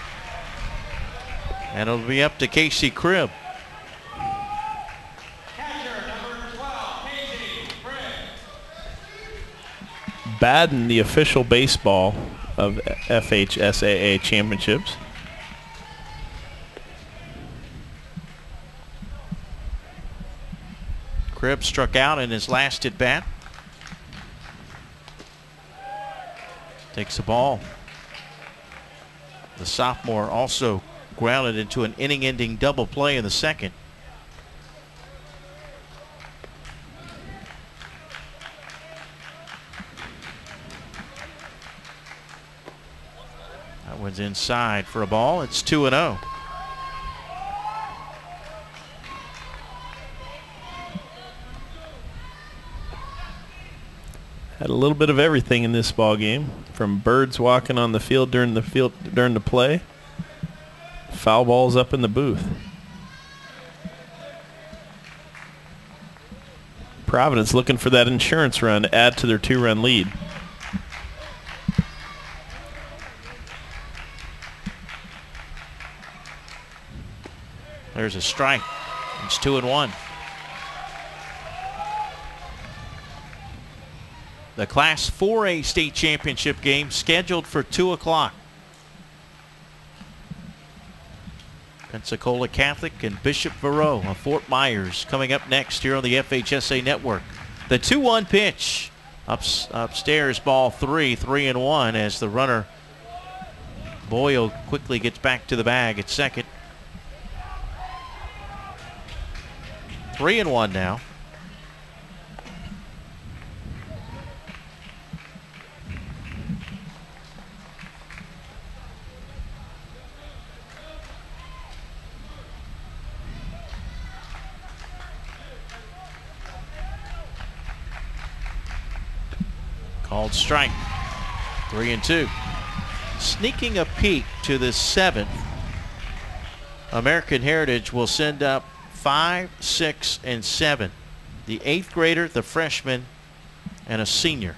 And it'll be up to Casey Cribb. Baden, the official baseball of FHSAA championships. Cribb struck out in his last at bat. Takes the ball. The sophomore also grounded into an inning-ending double play in the second. That one's inside for a ball. It's 2-0. Had a little bit of everything in this ball game, from birds walking on the field during the play, foul balls up in the booth. Providence looking for that insurance run to add to their 2-run lead. There's a strike. It's 2-1. The Class 4A state championship game scheduled for 2 o'clock. Pensacola Catholic and Bishop Verot of Fort Myers coming up next here on the FHSA Network. The 2-1 pitch. Upstairs, ball 3-1 as the runner Boyle quickly gets back to the bag at second. 3-1 now. Called strike. 3-2. Sneaking a peek to the 7th. American Heritage will send up 5, 6, and 7. The 8th grader, the freshman, and a senior.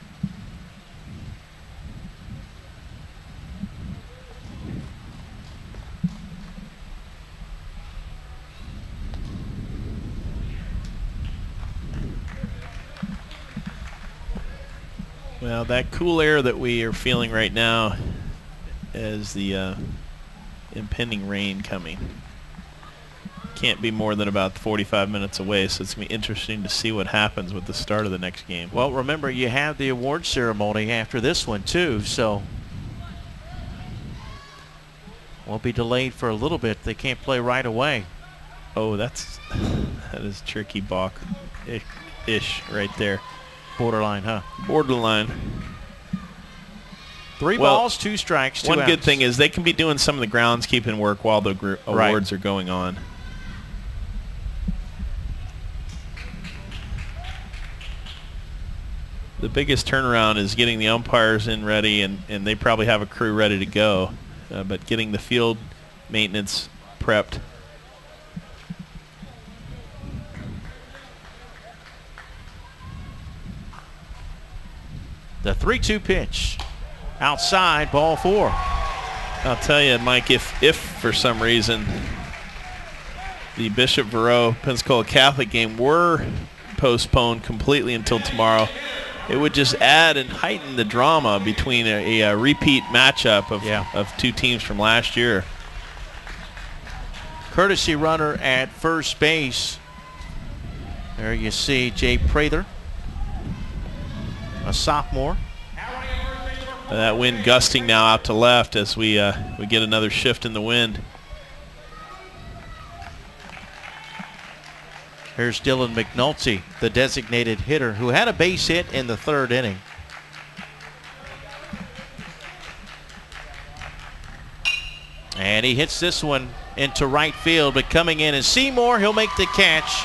Well, that cool air that we are feeling right now is the impending rain coming. Can't be more than about 45 minutes away, so it's going to be interesting to see what happens with the start of the next game. Well, remember, you have the award ceremony after this one, too, so we'll be delayed for a little bit. They can't play right away. Oh, that is tricky balk-ish right there. Borderline, huh? Borderline. 3 balls, 2 strikes, 2 One outs. good thing is they can be doing some of the groundskeeping work while the awards are going on. The biggest turnaround is getting the umpires in ready, and they probably have a crew ready to go. But getting the field maintenance prepped. The 3-2 pitch. Outside, ball 4. I'll tell you, Mike, if for some reason the Bishop Verot Pensacola Catholic game were postponed completely until tomorrow, it would just add and heighten the drama between a repeat matchup of 2 teams from last year. Courtesy runner at first base. There you see Jay Prather, a sophomore. That wind gusting now out to left as we get another shift in the wind. Here's Dylan McNulty, the designated hitter, who had a base hit in the 3rd inning. And he hits this one into right field, but coming in is Seymour. He'll make the catch,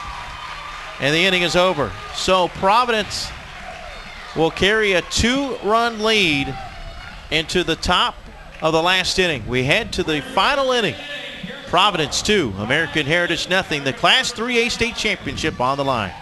and the inning is over. So Providence will carry a 2-run lead into the top of the last inning. We head to the final inning. Providence 2, American Heritage nothing. The Class 3A state championship on the line.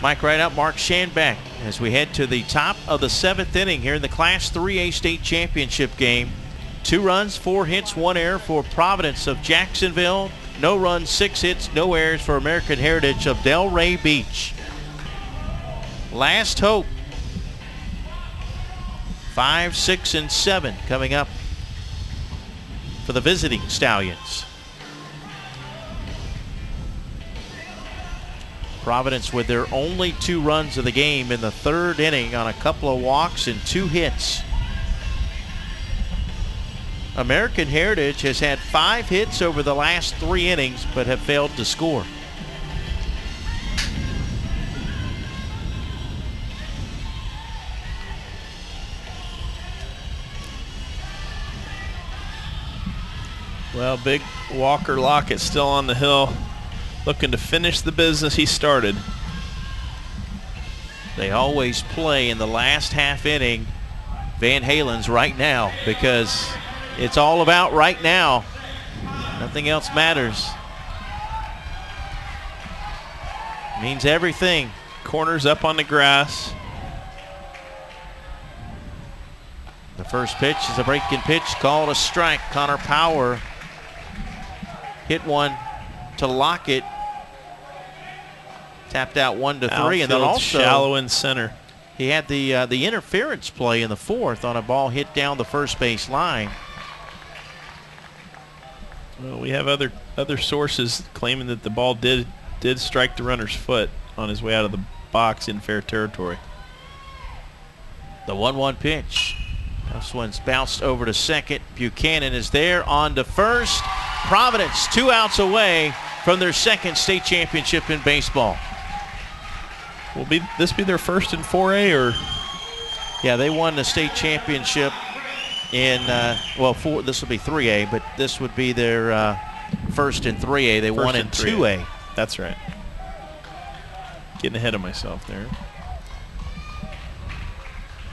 Mike right up, Mark Schanbeck, as we head to the top of the 7th inning here in the Class 3A state championship game. 2 runs, 4 hits, 1 error for Providence of Jacksonville. No runs, 6 hits, no errors for American Heritage of Delray Beach. Last hope. 5, 6, and 7 coming up for the visiting Stallions. Providence with their only 2 runs of the game in the 3rd inning on a couple of walks and 2 hits. American Heritage has had 5 hits over the last 3 innings but have failed to score. Well, big Walker Lockett still on the hill, looking to finish the business he started. They always play in the last half inning Van Halen's Right Now, because it's all about right now. Nothing else matters. Means everything. Corners up on the grass. The first pitch is a breaking pitch, called a strike. Connor Power hit one to Lockett. Tapped out 1-3, and then Outfield also shallow in center. he had the interference play in the 4th on a ball hit down the first base line. Well, we have other sources claiming that the ball did strike the runner's foot on his way out of the box in fair territory. The 1-1 pitch. This one's bounced over to second. Buchanan is there, on to first. Providence 2 outs away from their 2nd state championship in baseball. Will this be their first in 4A, or? Yeah, they won the state championship in, this will be 3A, but this would be their first in 3A. They won in 2A. That's right. Getting ahead of myself there.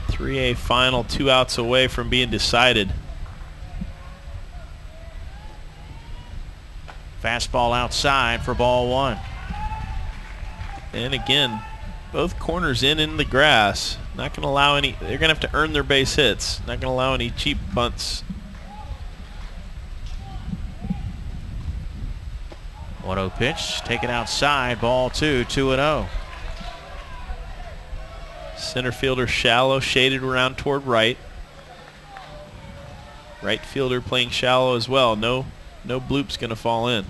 3A final, 2 outs away from being decided. Fastball outside for ball 1. And again, both corners in the grass. Not going to allow any. They're going to have to earn their base hits. Not going to allow any cheap bunts. 1-0 pitch, taken outside, ball 2, 2-0. Center fielder shallow, shaded around toward right. Right fielder playing shallow as well. No bloop's going to fall in.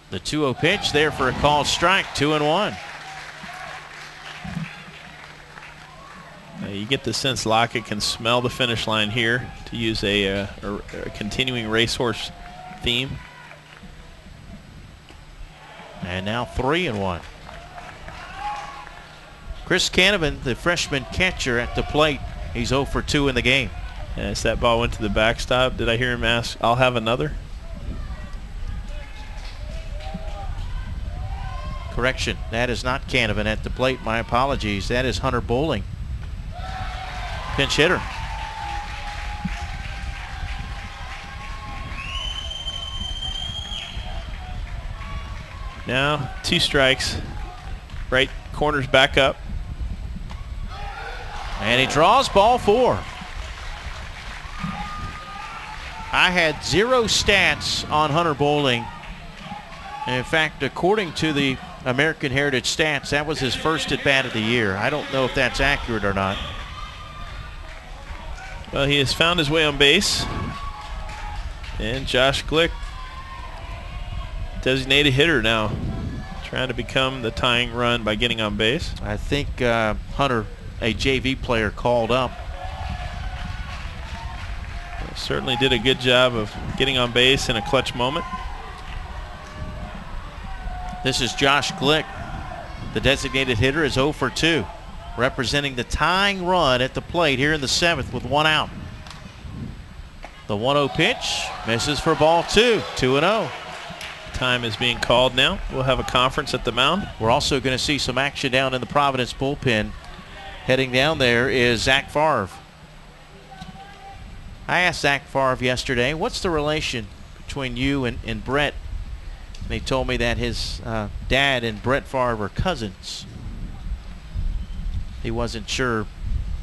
The 2-0 pitch there for a called strike, 2-1. You get the sense Lockett can smell the finish line here, to use a continuing racehorse theme. And now 3-1. Chris Canavan, the freshman catcher at the plate. He's 0 for 2 in the game. As that ball went to the backstop, did I hear him ask, "I'll have another"? Correction, that is not Canavan at the plate. My apologies. That is Hunter Bowling, pinch hitter. Now 2 strikes. Right corner's back up. And he draws ball 4. I had 0 stats on Hunter Bowling. And in fact, according to the American Heritage stats, that was his first at bat of the year. I don't know if that's accurate or not. Well, he has found his way on base. And Josh Glick, designated hitter now, trying to become the tying run by getting on base. I think Hunter, a JV player, called up. Certainly did a good job of getting on base in a clutch moment. This is Josh Glick. The designated hitter is 0 for 2, representing the tying run at the plate here in the 7th with 1 out. The 1-0 pitch misses for ball 2, 2-0. Time is being called now. We'll have a conference at the mound. We're also going to see some action down in the Providence bullpen. Heading down there is Zach Favre. I asked Zach Favre yesterday, what's the relation between you and Brett. And he told me that his dad and Brett Favre are cousins. He wasn't sure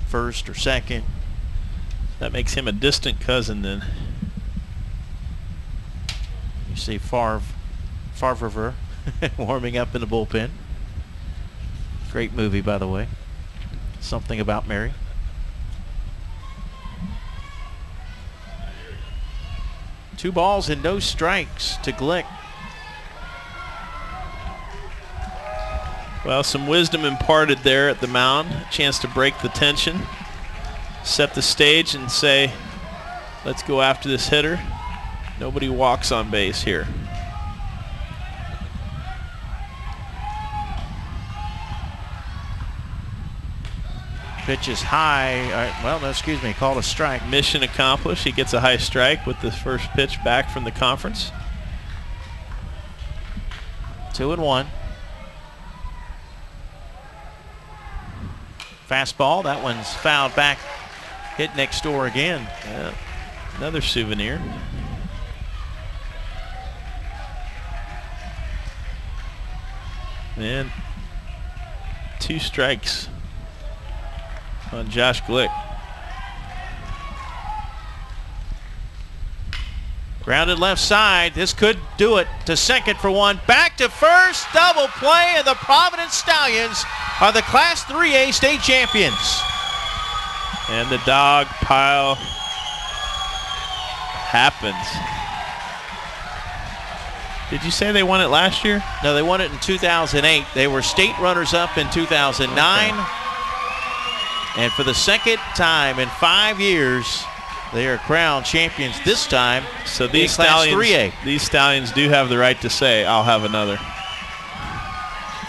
first or second. That makes him a distant cousin then. You see Favre warming up in the bullpen. Great movie, by the way. Something About Mary. Two balls and no strikes to Glick. Well, some wisdom imparted there at the mound. A chance to break the tension, set the stage, and say, let's go after this hitter. Nobody walks on base here. Pitch is high. Well, no, excuse me, called a strike. Mission accomplished. He gets a high strike with the first pitch back from the conference. 2-1. Fastball, that one's fouled back, hit next door again. Yeah, another souvenir. And 2 strikes on Josh Glick. Grounded left side. This could do it. To second for one. Back to first. Double play, and the Providence Stallions are the Class 3A state champions. And the dog pile happens. Did you say they won it last year? No, they won it in 2008. They were state runners-up in 2009. Okay. And for the second time in 5 years, they are crowned champions this time. So these Class Stallions, 3A. these Stallions do have the right to say, I'll have another.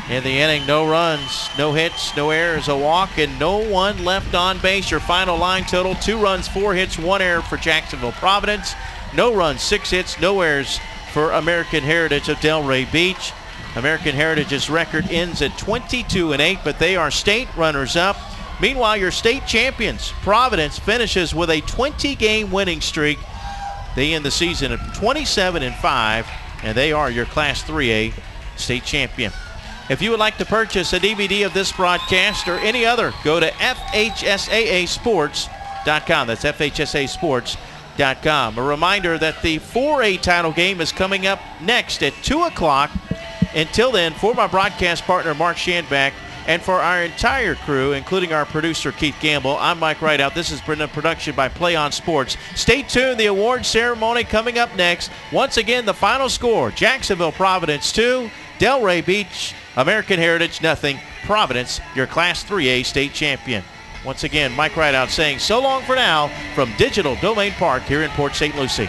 In the inning, no runs, no hits, no errors, a walk, and no one left on base. Your final line total: 2 runs, 4 hits, 1 error for Jacksonville Providence. No runs, 6 hits, no errors for American Heritage of Delray Beach. American Heritage's record ends at 22-8, but they are state runners-up. Meanwhile, your state champions, Providence, finishes with a 20-game winning streak. They end the season at 27-5, and they are your Class 3A state champion. If you would like to purchase a DVD of this broadcast or any other, go to FHSAAsports.com. That's FHSAAsports.com. A reminder that the 4A title game is coming up next at 2 o'clock. Until then, for my broadcast partner, Mark Shandback, and for our entire crew, including our producer, Keith Gamble, I'm Mike Rideout. This has been a production by Play On Sports. Stay tuned. The award ceremony coming up next. Once again, the final score: Jacksonville Providence 2, Delray Beach American Heritage nothing. Providence, your Class 3A state champion. Once again, Mike Rideout saying so long for now from Digital Domain Park here in Port St. Lucie.